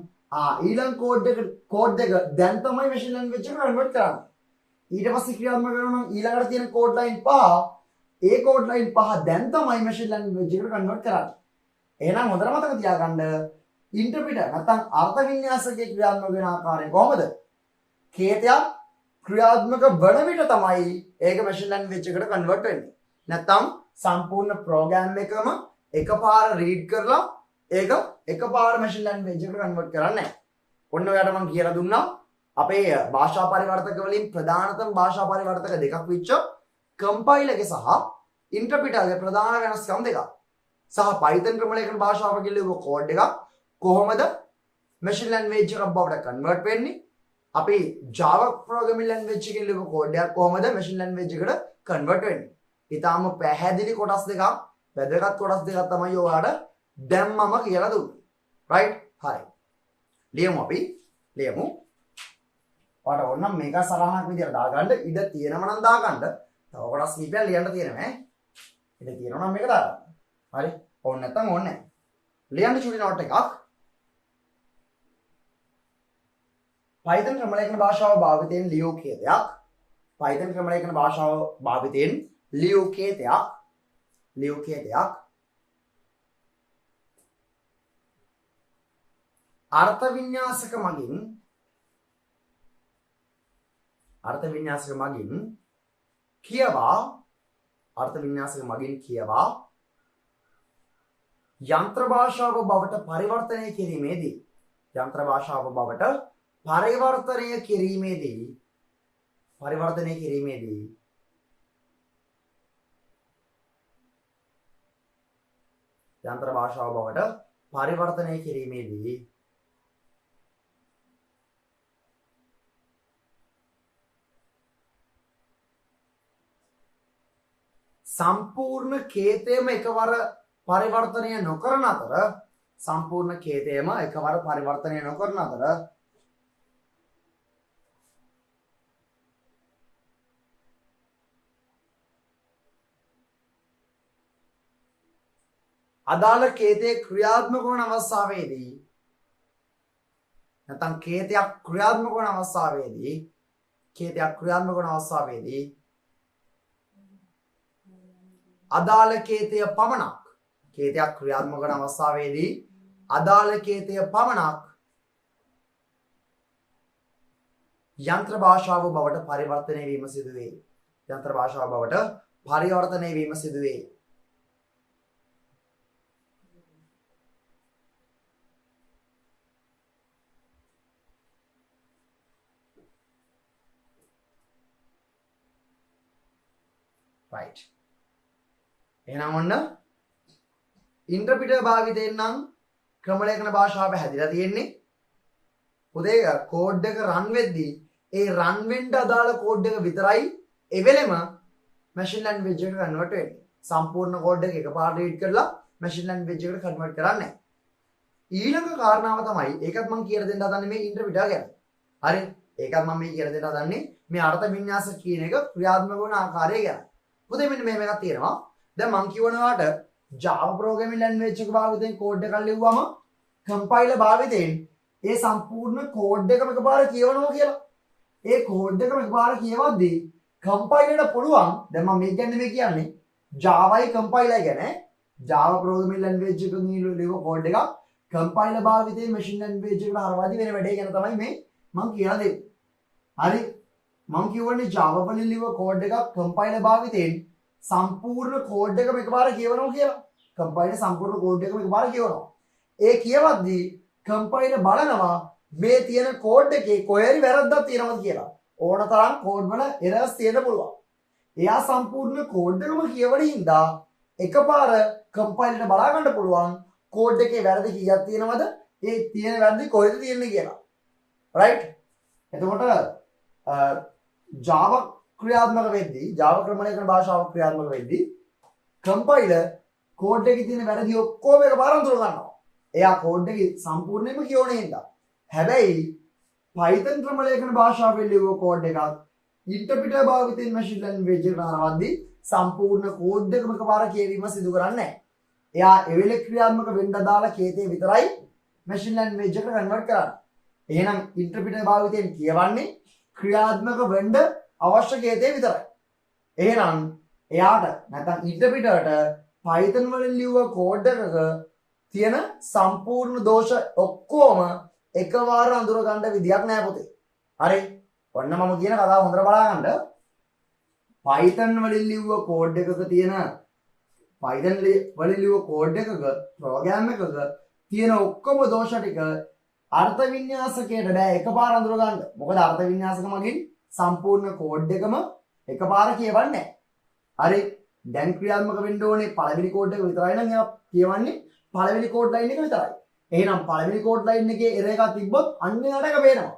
ඊළඟ කෝඩ් එක දැන් තමයි මැෂින් ලැන්ග්වේජ් එකට කන්වර්ට් කරන්නේ. ඊට පස්සේ ක්‍රියාත්මක වෙනවා නම් ඊළඟට තියෙන කෝඩ් ලයින් 5 ඒ කෝඩ් ලයින් 5 දැන් තමයි මැෂින් ලැන්ග්වේජ් එකට කන්වර්ට් කරන්නේ. එහෙනම් හොඳට මතක තියාගන්න ඉන්ටර්ප්‍රිටර් නැත්නම් අර්ථ වින්‍යාසකයේ ක්‍රියාත්මක වෙන ආකාරය කොහොමද? කේතයක් ක්‍රියාත්මක වන විට තමයි ඒක මැෂින් ලැන්ග්වේජ් එකට කන්වර්ට් වෙන්නේ. නැත්නම් සම්පූර්ණ ප්‍රෝග්‍රෑම් එකම එකපාර රීඩ් කරලා ඒක එකපාර මැෂින් ලැන්ග්වේජ් එකට කන්වර්ට් කරන්නේ නැහැ. ඔන්න ඔයාලට මම කියලා දුන්නා අපේ භාෂා පරිවර්තක වලින් ප්‍රධානතම භාෂා පරිවර්තක දෙකක් විච්ච කම්පයිලර් එක සහ ඉන්ටර්ප්‍රිටර්ගේ ප්‍රධාන වෙනස්කම් දෙකක්. සහ Python ක්‍රමලේඛන භාෂාව කියලා කෝඩ් එකක් කොහොමද මැෂින් ලැන්ග්වේජ් එකක් බවට කන්වර්ට් වෙන්නේ? අපි Java programming language එකකින් ලියපු කෝඩ් එකක් කොහොමද මැෂින් ලැන්ග්වේජ් එකට කන්වර්ට් වෙන්නේ? ඊටාම පැහැදිලි කොටස් දෙකක් වැදගත් කොටස් දෙකක් තමයි ඔයාලට දැන් මම කියලා දුන්නේ. රයිට්? හරි. ලියමු අපි. ලියමු. ඔයාලට ඕනම් මේක සලහනක් විදියට දාගන්න ඉඩ තියෙනම නම් දාගන්න. තව කොටස් කීපයක් ලියන්න තියෙනවා ඈ. ඉඩ තියෙනවා නම් මේක දාගන්න. හරි. ඕන නැත්නම් ඕනේ නැහැ. ලියන්න චුටි නෝට් එකක්. Python ක්‍රමලේඛන භාෂාව භාවිතයෙන් ලියූ කේතයක්. Python ක්‍රමලේඛන භාෂාව භාවිතයෙන් ලියූ කේතයක්. අර්ථ වින්‍යාසක මගින් කියවා යන්ත්‍ර භාෂාව බවට පරිවර්තනය කිරීමේදී සම්පූර්ණ කේතයම එකවර පරිවර්තනය නොකරන අතර අදාළ කේතයේ ක්‍රියාත්මක වන අවස්ථාවේදී නැත්නම් කේතයක් ක්‍රියාත්මක වන අවස්ථාවේදී අදාළ කේතය පමණක් යන්ත්‍ර භාෂාව බවට පරිවර්තනය වීම සිදු වේ. right. එහෙනම් ඔන්න ඉන්ටර්ප්‍රිටර් භාවිතයෙන් නම් ක්‍රමලේඛන භාෂාව හැදිලා තියෙන්නේ. පොතේ කෝඩ් එක රන් වෙද්දී ඒ රන් වෙන්න අදාළ කෝඩ් එක විතරයි එවෙලෙම මැෂින් ලැන්ග්වේජ් එකට කන්වර්ට් වෙන්නේ. සම්පූර්ණ කෝඩ් එක එකපාරට රීඩ් කරලා මැෂින් ලැන්ග්වේජ් එකට කන්වර්ට් කරන්නේ නැහැ. ඊළඟ කාරණාව තමයි ඒකත් මම කියලා දෙන්න හදන්නේ මේ ඉන්ටර්ප්‍රිටර් ගැන. හරි? ඒකත් මම මේ කියලා දෙන්න හදන්නේ මේ අර්ථ වින්‍යාස කියන එක ක්‍රියාත්මක වන ආකාරය ගැන. පොතේ මෙන්න මෙහෙම එකක් තියෙනවා. දැන් මම කියවනවාට Java programming language එක භාවිතයෙන් කෝඩ් එකක් ලිව්වම කම්පයිලර් භාවිතයෙන් ඒ සම්පූර්ණ කෝඩ් එකම එකපාර කියවනවා කියලා. ඒ කෝඩ් එකම එකපාර කියවද්දී කම්පයිලර්ට පුළුවන් දැන් මම මේ කියන්නේ Java කම්පයිලර් ගැන Java programming language එකකින් ලියව කෝඩ් එකක් කම්පයිලර් භාවිතයෙන් මැෂින් ලැන්ග්වේජ් එකට හරවාදී වෙන වැඩේ ගැන තමයි මේ මම කියලා දෙන්නේ. හරි මම කියවනේ Java වලින් ලියව කෝඩ් එකක් කම්පයිලර් භාවිතයෙන් සම්පූර්ණ කෝඩ් එකම එකපාර කියවනවා කියලා. කම්පයිලර් සම්පූර්ණ කෝඩ් එකම එකපාර කියවනවා. ඒ කියවද්දී කම්පයිලර් බලනවා මේ තියෙන කෝඩ් එකේ කොහේ හරි වැරද්දක් තියෙනවද කියලා. ඕන තරම් කෝඩ් වල එරර්ස් තියෙන්න පුළුවන්. එයා සම්පූර්ණ කෝඩ් එකම කියවන හින්දා එකපාර කම්පයිලර් බලා ගන්න පුළුවන් කෝඩ් එකේ වැරදි කීයක් තියෙනවද? ඒ තියෙන වැරදි කොහෙද තියෙන්නේ කියලා. රයිට්? එතකොට Java ක්‍රියාත්මක වෙද්දී Java ක්‍රමලේඛන භාෂාව ක්‍රියාත්මක වෙද්දී කම්පයිලර් කෝඩ් එකේ තියෙන වැරදි ඔක්කොම එකපාර අඳුර ගන්නවා. එයා කෝඩ් එකේ සම්පූර්ණයෙන්ම කියවන්නේ හින්දා. හැබැයි Python ක්‍රමලේඛන භාෂාවෙන් ලියව කෝඩ් එකක් ඉන්ටර්ප්‍රිටර් භාවිතයෙන් මැෂින් ලර්නින් එකට හරවද්දී සම්පූර්ණ කෝඩ් එකම එකපාර කියවීම සිදු කරන්නේ නැහැ. එයා එවෙලේ ක්‍රියාත්මක වෙන්න දාලා කේතේ විතරයි මැෂින් ලර්නින් එකට කන්වර්ට් කරන්නේ. එහෙනම් ඉන්ටර්ප්‍රිටර් භාවිතයෙන් කියවන්නේ ක්‍රියාත්මක වෙන්න අවශ්‍ය කේතේ විතරයි. එහෙනම් එයාට නැත්නම් ඉන්ටර්ප්‍රිටර්ට Python වලින් ලියව කෝඩ් එකක තියෙන සම්පූර්ණ දෝෂ ඔක්කොම එකවර අඳුර ගන්න විදියක් නැහැ පුතේ. හරි. ඔන්න මම කියන කතාව හොඳට බලගන්න. Python වලින් ලියව කෝඩ් එකක තියෙන Python වලින් ලියව කෝඩ් එකක ප්‍රෝග්‍රෑම් එකක තියෙන ඔක්කොම දෝෂ ටික අර්ථ වින්‍යාසකයට බෑ එකපාර අඳුර ගන්න. මොකද අර්ථ වින්‍යාසක මගින් සම්පූර්ණ කෝඩ් එකම එකපාර කියවන්නේ නැහැ. හරි. දැන් ක්‍රියාත්මක වෙන්න ඕනේ පළවෙනි කෝඩ් එක විතරයි නම් එයා කියවන්නේ පළවෙනි කෝඩ් ලයින් එක විතරයි. එහෙනම් පළවෙනි කෝඩ් ලයින් එකේ එරර් එකක් තිබ්බොත් අන්න එයාට එක පේනවා.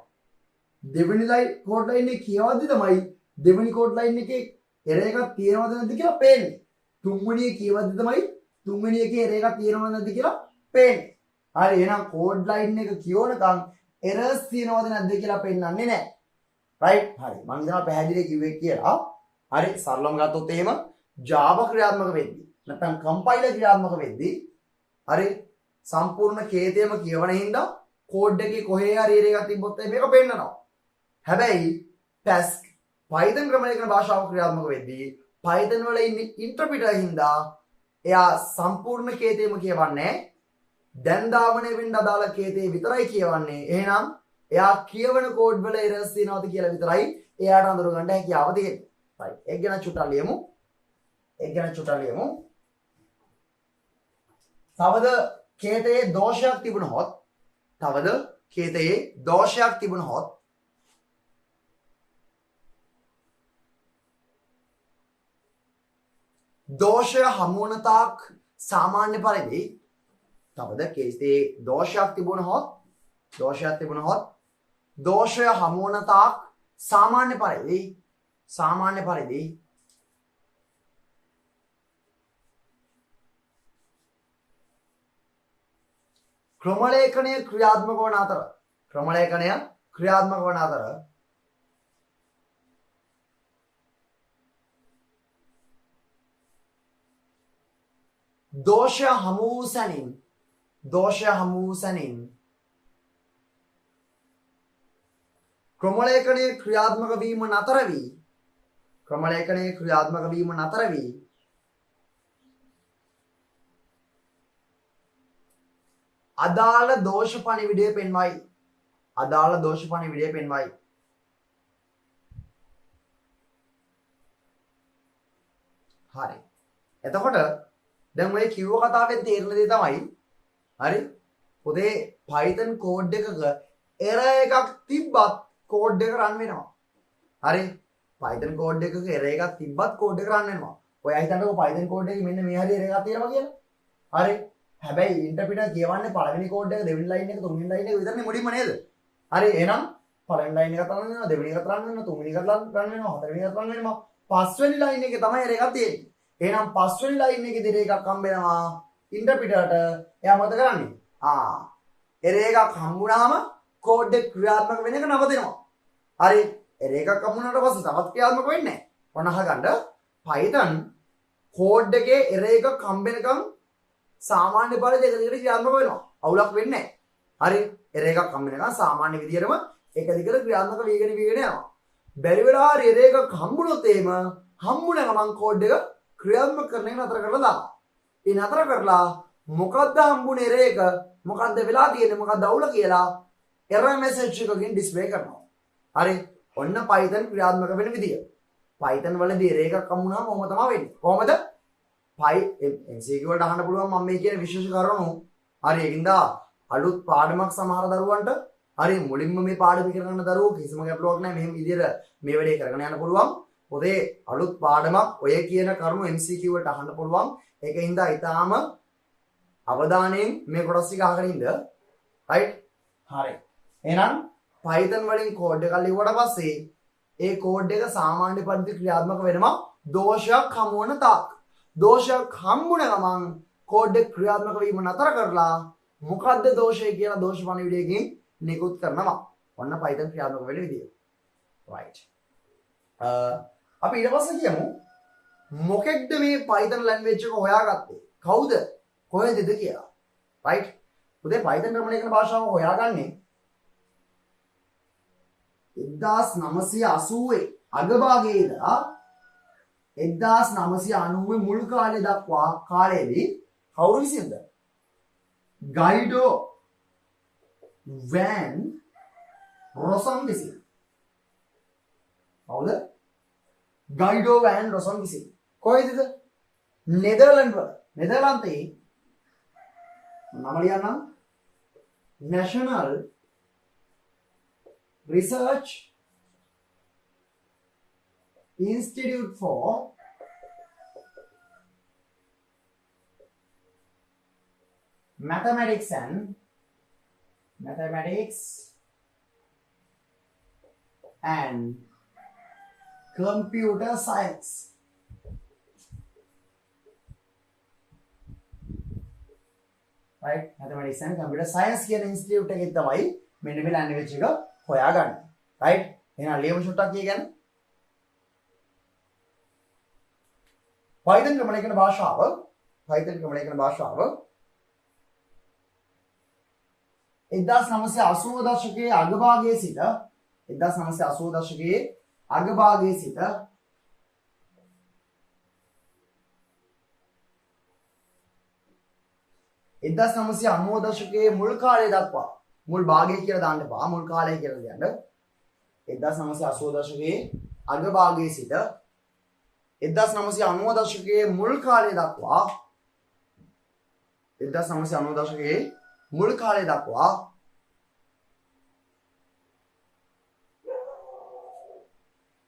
දෙවෙනි කෝඩ් ලයින් එක කියවද්දි තමයි දෙවෙනි කෝඩ් ලයින් එකේ එරර් එකක් තියෙනවද නැද්ද කියලා පේන්නේ. තුන්වෙනි එක කියවද්දි තමයි තුන්වෙනි එකේ එරර් එකක් තියෙනවද නැද්ද කියලා පේන්නේ. හරි එහෙනම් කෝඩ් ලයින් එක කියවනකම් එරර්ස් තියෙනවද නැද්ද කියලා පෙන්නන්නේ නැහැ. රයිට්? හරි. මම හිතනවා පැහැදිලි කිව්වේ කියලා. හරි සරලවම ගත්තොත් එහෙම Java ක්‍රියාත්මක වෙද්දී නැත්නම් කම්පයිලර් ක්‍රියාත්මක වෙද්දී හරි සම්පූර්ණ කේතයම කියවන හින්දා කෝඩ් එකේ කොහේ හරි එරර් එකක් තිබ්බොත් මේක පෙන්නනවා. හැබැයි Pasc Python ක්‍රමලේඛන භාෂාව ක්‍රියාත්මක වෙද්දී Python වල ඉන්නේ ඉන්ටර්ප්‍රිටර් හින්දා එයා සම්පූර්ණ කේතයම කියවන්නේ දැන් ධාවනය වෙන්න අදාළ කේතේ විතරයි කියවන්නේ. එහෙනම් එයා කියවන කෝඩ් වල එරර්ස් තියෙනවද කියලා විතරයි එයාට අඳුර ගන්න හැකියාව තියෙන්නේ. right ඒක ගැන චුට්ටක් ලියමු. තවද කේතයේ දෝෂයක් තිබුණොත් දෝෂය හමු වන තාක් සාමාන්‍ය පරිදි තවද කේතයේ දෝෂයක් තිබුණොත් දෝෂය හමු වන තාක් සාමාන්‍ය පරිදි ක්‍රමලේඛනය ක්‍රියාත්මක වන අතර දෝෂය හමු වූ සැනින් ක්‍රමලේඛනය ක්‍රියාත්මක වීම නතර වී අදාළ දෝෂ පණිවිඩය පෙන්වයි. හරි. එතකොට දැන් ඔය කිව්ව කතාවෙන් තේරෙන දේ තමයි හරි පොතේ Python කෝඩ් එකක එරර් එකක් තිබ්බත් කෝඩ් එක රන් වෙනවා. හරි Python කෝඩ් එකක එරර් එකක් තිබ්බත් කෝඩ් එක රන් වෙනවා. ඔයා හිතන්නකෝ Python කෝඩ් එකේ මෙන්න මේ හරි එරර් එකක් තියෙනවා කියලා. හරි හැබැයි ඉන්ටර්ප්‍රිටර් කියවන්නේ පළවෙනි කෝඩ් එක දෙවෙනි ලයින් එක තුන්වෙනි ලයින් එක විතරනේ මුලින්ම නේද? හරි එහෙනම් පළවෙනි ලයින් එක රන් වෙනවා දෙවෙනි එකත් රන් වෙනවා තුන්වෙනි එකත් රන් වෙනවා හතරවෙනි එකත් රන් වෙනවා පස්වෙනි ලයින් එකේ තමයි එරර් එකක් තියෙන්නේ. එහෙනම් පස්වෙනි ලයින් එකේ එරර් එකක් හම්බ වෙනවා ඉන්ටර්ප්‍රිටර්ට. එයා මොකද කරන්නේ? එරර් එකක් හම්බුනාම කෝඩ් එක ක්‍රියාත්මක වෙන එක නවතිනවා. හරි එරර් එකක් හම්බුනාට පස්සේ තවත් ක්‍රියාත්මක වෙන්නේ නැහැ. ඔන්න අහගන්න Python කෝඩ් එකේ එරර් එකක් හම්බ වෙනකම් සාමාන්‍ය පරිදි එක දිගට ක්‍රියාත්මක වෙනවා. අවුලක් වෙන්නේ නැහැ. හරි එරර් එකක් හම්බ වෙනකම් සාමාන්‍ය විදියටම එක දිගට ක්‍රියාත්මක වීගෙන යනවා. බැරි වෙලා හරි එරර් එකක් හම්බුනොත් එහෙම හම්බුන ගමන් කෝඩ් එක ක්‍රියාත්මක කරන එක නතර කරලා දානවා. ඒ නතර කරලා මොකද්ද හම්බුනේ රේක මොකද්ද වෙලා තියෙන්නේ මොකද්ද අවුල කියලා error message එකකින් display කරනවා. හරි. ඔන්න Python ක්‍රියාත්මක වෙන විදිය. Python වලදී error එකක් හම්බුනහම කොහොම තමයි වෙන්නේ? කොහොමද? MCQ වලට අහන්න පුළුවන් මම මේ කියන විශේෂ කරුණු. හරි. ඒකින්ද අලුත් පාඩමක් සමහර දරුවන්ට හරි මුලින්ම මේ පාඩම ඉගෙන ගන්න දරුවෝ කිසිම ගැටලුවක් නැහැ. මෙහෙම විදියට මේ වැඩේ කරගෙන යන්න පුළුවන්. පොතේ අලුත් පාඩමක් ඔය කියන කරුණු MCQ වලට අහන්න පුළුවන්. ඒකින්ද ඊටාම අවධානයෙන් මේ කොටස් ටික අහගෙන ඉන්න. රයිට්? හරි. එහෙනම් Python වලින් කෝඩ් එකක් ලියුවට පස්සේ ඒ කෝඩ් එක සාමාන්‍ය පරිදි ක්‍රියාත්මක වෙනවා දෝෂයක් හමු වන තාක්. දෝෂයක් හම්බුන ගමන් කෝඩ් එක ක්‍රියාත්මක වීම නතර කරලා මොකද්ද දෝෂය කියලා දෝෂ පණිවිඩයකින් නිකුත් කරනවා. ඔන්න Python ක්‍රියාත්මක වෙන විදිය. right. අපි ඊට පස්සේ කියමු මොකෙක්ද මේ Python language එක හොයාගත්තේ? කවුද? කොහෙදද කියලා. right. උදේ Python ක්‍රමලේඛන භාෂාව හොයාගන්නේ 1980 අගභාගයේ ඉඳලා 1990 මුල් කාලේ දක්වා කාලයේදී කවුරු විසින්ද? ගයිඩෝ වැන් රොසම් විසින්. කවුද? ගයිඩෝ වැන් රොසම් විසින්. කොහෙද? නෙදර්ලන්ඩ් වල. නෙදර්ලන්තේ නම ලියන්නම්. National Research Institute for Mathematics and Computer Science. right. Mathematics and Computer Science කියන ඉන්ස්ටිටියුට් එකේ තමයි මෙන්න මේ ලැන්ග්වේජ් එක හොයාගන්නේ. right. එහෙනම් ලියමු ෂොට්ටක් කියන්නේ Python ක්‍රමලේඛන භාෂාව 1980 දශකයේ අගභාගයේ සිට 1990 දශකයේ අගභාගයේ සිට 1990 දශකයේ මුල් කාලය දක්වා මුල් භාගය කියලා දාන්න එපා මුල් කාලය කියලා කියන්න 1980 දශකයේ අගභාගයේ සිට 1990 දශකයේ මුල් කාලය දක්වා 1990 දශකයේ මුල් කාලය දක්වා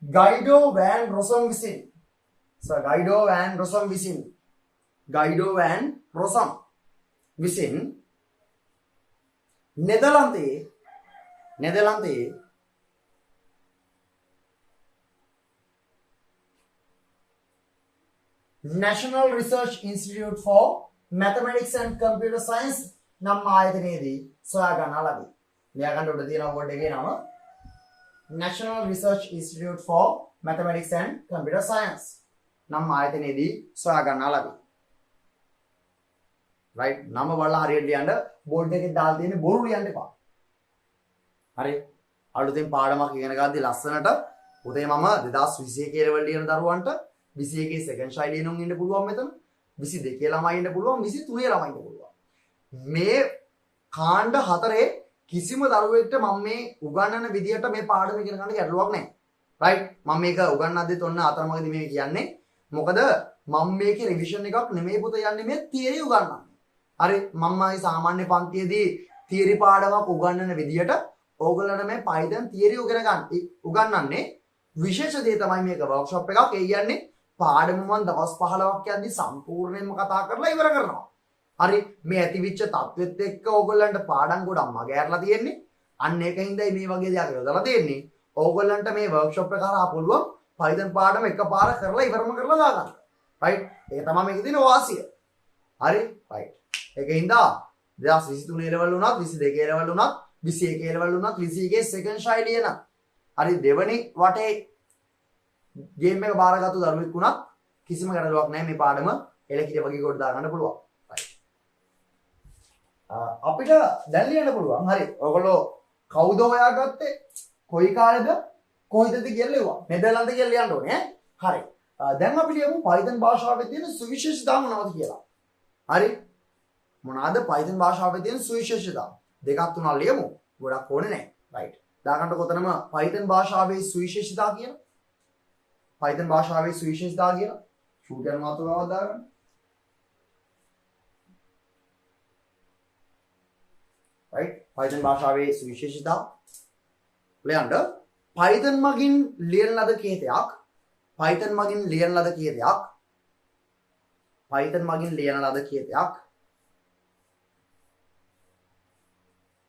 ගයිඩෝ වැන් රොසම් විසින් නෙදර්ලන්තයේ National Research Institute for Mathematics and Computer Science නම් ආයතනයේදී සොයා ගන්නා ලදී. මෙයා ගන්න උඩ තියෙන බෝඩ් එකේ නම National Research Institute for Mathematics and Computer Science නම් ආයතනයේදී සොයා ගන්නා ලදී. right. නම බලලා හරියට ලියන්න බෝඩ් එකේ දාලා තියෙන බොරු ලියන්න එපා. හරි. අලුතෙන් පාඩමක් ඉගෙන ගද්දි ලස්සනට උදේ මම 2021 ලෙවල් ලියන දරුවන්ට 21 සෙකන්ඩ් ශෛලියෙන් උන් ඉන්න පුළුවන් මෙතන 22 ළමයි ඉන්න පුළුවන් 23 ළමයි ඉන්න පුළුවන් මේ කාණ්ඩ හතරේ කිසිම දරුවෙක්ට මම මේ උගන්වන විදියට මේ පාඩම ඉගෙන ගන්න ගැටලුවක් නැහැ right මම මේක උගන්වද්දිත් ඔන්න අතරමඟදී මේ කියන්නේ මොකද මම මේකේ රිවිෂන් එකක් නෙමෙයි පුත යන්නේ මේ තියරි උගන්වන්න හරි මම මේ සාමාන්‍ය පන්තියේදී තියරි පාඩමක් උගන්වන විදියට ඕගොල්ලන්ට මේ Python තියරි උගන්වන්නේ විශේෂ දේ තමයි මේක වර්ක්ෂොප් එකක් ඒ කියන්නේ පාඩම මම දවස් 15ක් යද්දි සම්පූර්ණයෙන්ම කතා කරලා ඉවර කරනවා. හරි මේ ඇතිවිච්ච තත්වෙත් එක්ක ඕගොල්ලන්ට පාඩම් ගොඩක් මගහැරලා තියෙන්නේ. අන්න ඒකින්දයි මේ වගේ දේවල් යොදලා තියෙන්නේ. ඕගොල්ලන්ට මේ වර්ක්ෂොප් එක කරා පුළුවන් Python පාඩම එකපාර කරලා ඉවරම කරලා දාගන්න. right ඒක තමයි මේකේ තියෙන වාසිය. හරි right ඒකින්ද 2023 ලෙවල් උනත් 22 ලෙවල් උනත් 21 ලෙවල් උනත් 21 සෙකන්ඩ් ශෛලිය නම් හරි දෙවනි වටේ ගේම් එක බාරගත්තු දරුවෙක් වුණත් කිසිම ගැටලුවක් නැහැ මේ පාඩම එලකිට වගේ කොට දා ගන්න පුළුවන්. අපිට දැන් ලියන්න පුළුවන්. හරි. ඔයගොල්ලෝ කවුද හොයාගත්තේ? කොයි කාලෙද? කොහෙදද කියලා ලියුවා. නෙදර්ලන්තේ කියලා ලියන්න ඕනේ ඈ. හරි. දැන් අපි ලියමු Python භාෂාවේ තියෙන සුවිශේෂතාව මොනවද කියලා. හරි. මොනවාද Python භාෂාවේ තියෙන සුවිශේෂතා? දෙකක් තුනක් ලියමු. ගොඩක් ඕනේ නැහැ. right. දාගන්න කොතනම Python භාෂාවේ සුවිශේෂතා කියන. Python භාෂාවේ සුවිශේෂතා කියන. ෂූට් කරන මාතෘකාවක් දාගන්න. right. Python භාෂාවේ සුවිශේෂතා. ලියන්න Python මගින් ලියන ලද කීතයක් Python මගින් ලියන ලද කීතයක් Python මගින් ලියන ලද කීතයක්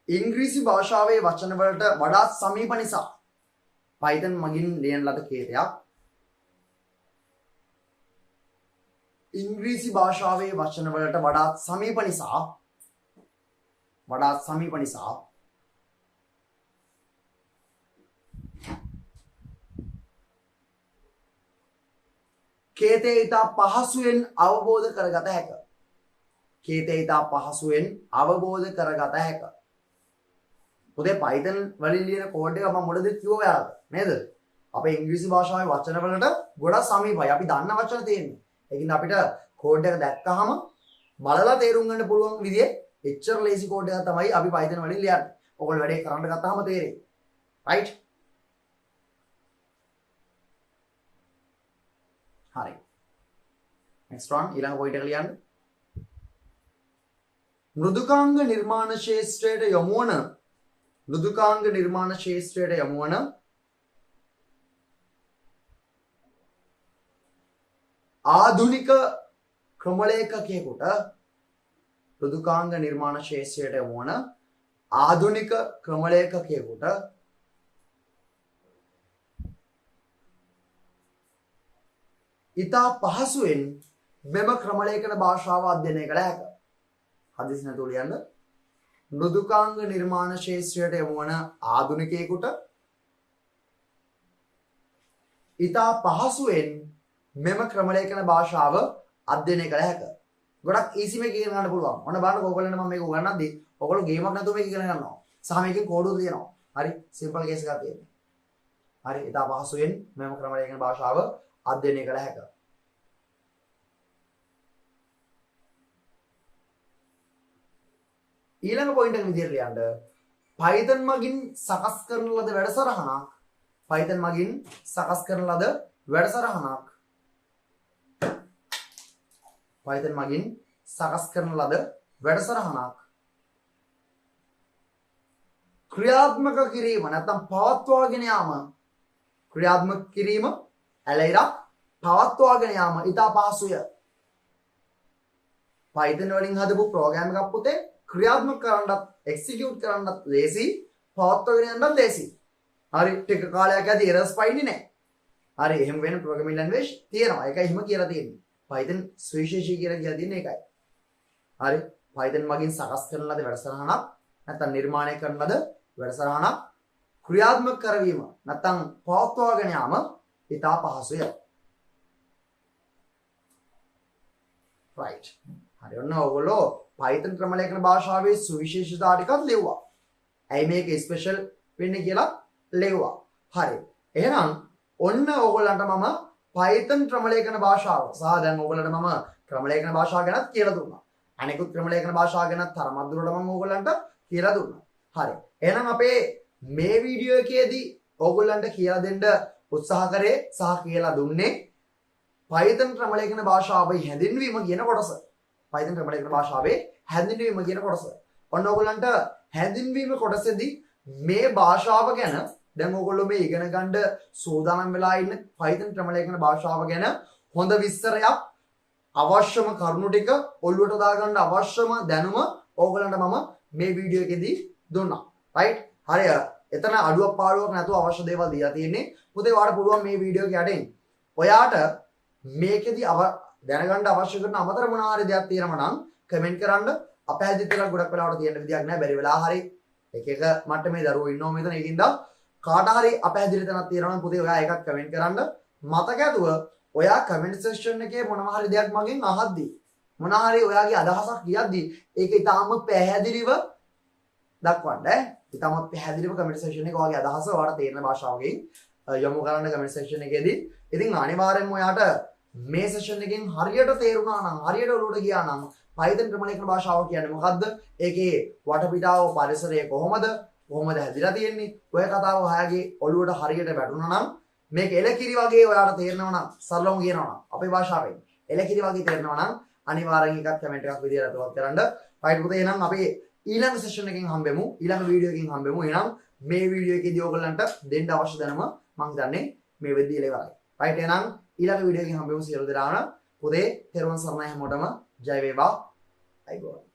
ඉංග්‍රීසි භාෂාවේ වචන වලට වඩා සමීප නිසා Python මගින් ලියන ලද කීතයක් ඉංග්‍රීසි භාෂාවේ වචන වලට වඩා සමීප නිසා කේතේ ඉතා පහසුවෙන් අවබෝධ කරගත හැක. කේතේ ඉතා පහසුවෙන් අවබෝධ කරගත හැක. පොතේ Python වලින් ලියන කෝඩ් එක මම මොකද කිව්ව ඔයාලට නේද? අපේ ඉංග්‍රීසි භාෂාවේ වචන වලට ගොඩක් සමීපයි. අපි දන්න වචන තියෙන්නේ. ඒකින්ද අපිට කෝඩ් එක දැක්කහම බලලා තේරුම් ගන්න පුළුවන් විදිහේ එච්චර ලේසි කෝඩ් එකක් තමයි අපි Python වලින් ලියන්නේ. ඔයගොල්ලෝ වැඩේ කරන්න ගත්තාම තේරෙයි. right? හරි. next one ඊළඟ point එක ලියන්න. මෘදුකාංග නිර්මාණ ශාස්ත්‍රයට යොමු වන ආධුනික ක්‍රමලේඛකයෙකුට මෘදුකාංග නිර්මාණ ශාස්ත්‍රයට යොමු වන ආධුනික ක්‍රමලේඛකයෙකුට ඉතා පහසුවෙන් මෙම ක්‍රමලේඛන භාෂාව අධ්‍යයනය කළ හැක. හදිසි නැතුව ලියන්න. මෘදුකාංග නිර්මාණ ශාස්ත්‍රයට යොමු වන ආධුනිකයෙකුට ඉතා පහසුවෙන් මෙම ක්‍රමලේඛන භාෂාව අධ්‍යයනය කළ හැක. ගොඩක් ඊසි මේක ඉගෙන ගන්න පුළුවන්. ඔන්න බලන්න ඔයගොල්ලන්ට මම මේක උගන්වද්දී ඔයගොල්ලෝ ගේමක් නැතුව මේක ඉගෙන ගන්නවා. සහ මේකෙන් කෝඩුත් ලියනවා. හරි සිම්පල් කේස් එකක් තියෙනවා. හරි ඉතා පහසුවෙන් මෙම ක්‍රමලේඛන භාෂාව අධ්‍යයනය කළ හැක. ඊළඟ පොයින්ට් එක විදිහට ලියන්න. Python මගින් සකස් කරන ලද වැඩසටහනක් Python මගින් සකස් කරන ලද වැඩසටහනක් Python මගින් සකස් කරන ලද වැඩසටහනක් ක්‍රියාත්මක කිරීම නැත්නම් පවත්වාගෙන යාම ක්‍රියාත්මක කිරීම ඇලයිරක් පවත්වාගෙන යාම ඉතා පහසුය. Python වලින් හදපු ප්‍රෝග්‍රෑම් එකක් පුතේ ක්‍රියාත්මක කරන්නත් එක්සිකියුට් කරන්නත් ලේසි පවත්වාගෙන යන්නත් ලේසි. හරි ටික කාලයක් ඇති එරර්ස් පයින්නේ නැහැ. හරි එහෙම වෙන ප්‍රෝග්‍රෑමින් ලැන්ග්වේජ් තියෙනවා. ඒකයි එහෙම කියලා තියෙන්නේ. Python සුවිශේෂී කියලා තියෙන්නේ ඒකයි. හරි Python මගින් සකස් කරන ලද වැඩසටහනක් නැත්නම් නිර්මාණය කරන ලද වැඩසටහනක් ක්‍රියාත්මක කරවීම නැත්නම් පවත්වාගෙන යාම ඉතා පහසුය. right. හරි ඔන්න ඔයගොල්ලෝ Python ක්‍රමලේඛන භාෂාවේ සුවිශේෂතා ටිකක් ලියුවා. ඇයි මේක ස්පෙෂල් වෙන්නේ කියලා ලියුවා. හරි. එහෙනම් ඔන්න ඔයගොල්ලන්ට මම Python ක්‍රමලේඛන භාෂාව සහ දැන් ඔයගොල්ලන්ට මම ක්‍රමලේඛන භාෂාව ගැනත් කියලා දුන්නා. අනිකුත් ක්‍රමලේඛන භාෂාව ගැනත් තරමක් දුරට මම ඔයගොල්ලන්ට කියලා දුන්නා. හරි. එහෙනම් අපේ මේ වීඩියෝ එකේදී ඔයගොල්ලන්ට කියලා දෙන්න උත්සාහ කරේ සහ කියලා දුන්නේ Python ක්‍රමලේඛන භාෂාවේ හැඳින්වීම කියන කොටස. Python ක්‍රමලේඛන භාෂාවේ හැඳින්වීම කියන කොටස. ඔන්න ඔයගොල්ලන්ට හැඳින්වීම කොටසේදී මේ භාෂාව ගැන දැන් ඔයගොල්ලෝ මේ ඉගෙන ගන්න සූදානම් වෙලා ඉන්න Python ක්‍රමලේඛන භාෂාව ගැන හොඳ විස්තරයක් අවශ්‍යම කරුණු ටික ඔළුවට දාගන්න අවශ්‍යම දැනුම ඕගොල්ලන්ට මම මේ වීඩියෝ එකේදී දුන්නා. right? හරි එතන අඩුවක් පාඩුවක් නැතුව අවශ්‍ය දේවල් දීලා තියෙන්නේ. පුතේ ඔයාලට පුළුවන් මේ වීඩියෝ එක යටින් ඔයාට මේකෙදි දැනගන්න අවශ්‍ය කරන අමතර මොනවා හරි දෙයක් තියෙනවා නම් කමෙන්ට් කරන්න. අපහැදිලි කියලා ගොඩක් වෙලාවට තියෙන විදියක් නැහැ. බැරි වෙලා හරි එක එක මට්ටමේ දරුවෝ ඉන්නවා මෙතන. ඒකින්ද කාට හරි අපහැදිලි තැනක් තියෙනවා නම් පුතේ ඔයා එකක් කමෙන්ට් කරන්න. මතක ඇතුව ඔයා කමෙන්ට් සෙක්ෂන් එකේ මොනවා හරි දෙයක් මගෙන් අහද්දී මොනවා හරි ඔයාගේ අදහසක් කියද්දී ඒක ඊටාම පැහැදිලිව දක්වන්න ඈ. ඊටාම පැහැදිලිව කමෙන්ට් සෙක්ෂන් එකේ ඔයාගේ අදහස ඔයාලට තේරෙන භාෂාවකින් යොමු කරන්න කමෙන්ට් සෙක්ෂන් එකේදී. ඉතින් අනිවාර්යෙන්ම ඔයාට මේ සෙෂන් එකෙන් හරියට තේරුණා නම් හරියට ඔලුවට ගියා නම් Python ක්‍රමලේඛන භාෂාව කියන්නේ මොකද්ද? ඒකේ වටපිටාව පරිසරය කොහොමද හැදිලා තියෙන්නේ? ඔය කතාව ඔයාගේ ඔළුවට හරියට වැටුණා නම් මේක එලකිරි වගේ ඔයාලට තේරෙනවා නම් සරලවම කියනවා නම් අපේ භාෂාවෙන් එලකිරි වගේ තේරෙනවා නම් අනිවාර්යෙන් එකක් කමෙන්ට් එකක් විදියට අතවත් කරන්න. right පුතේ එහෙනම් අපි ඊළඟ සෙෂන් එකකින් හම්බෙමු. ඊළඟ වීඩියෝ එකකින් හම්බෙමු. එහෙනම් මේ වීඩියෝ එකේදී ඔයගලන්ට දෙන්න අවශ්‍ය දැනුම මම හිතන්නේ මේ වෙද්දී ඉලෙවරයි. right එහෙනම් ඊළඟ වීඩියෝ එකකින් හම්බෙමු සියලු දෙනාම. පුතේ තෙරුවන් සරණයි හැමෝටම. ජය වේවා. අයිබෝන්.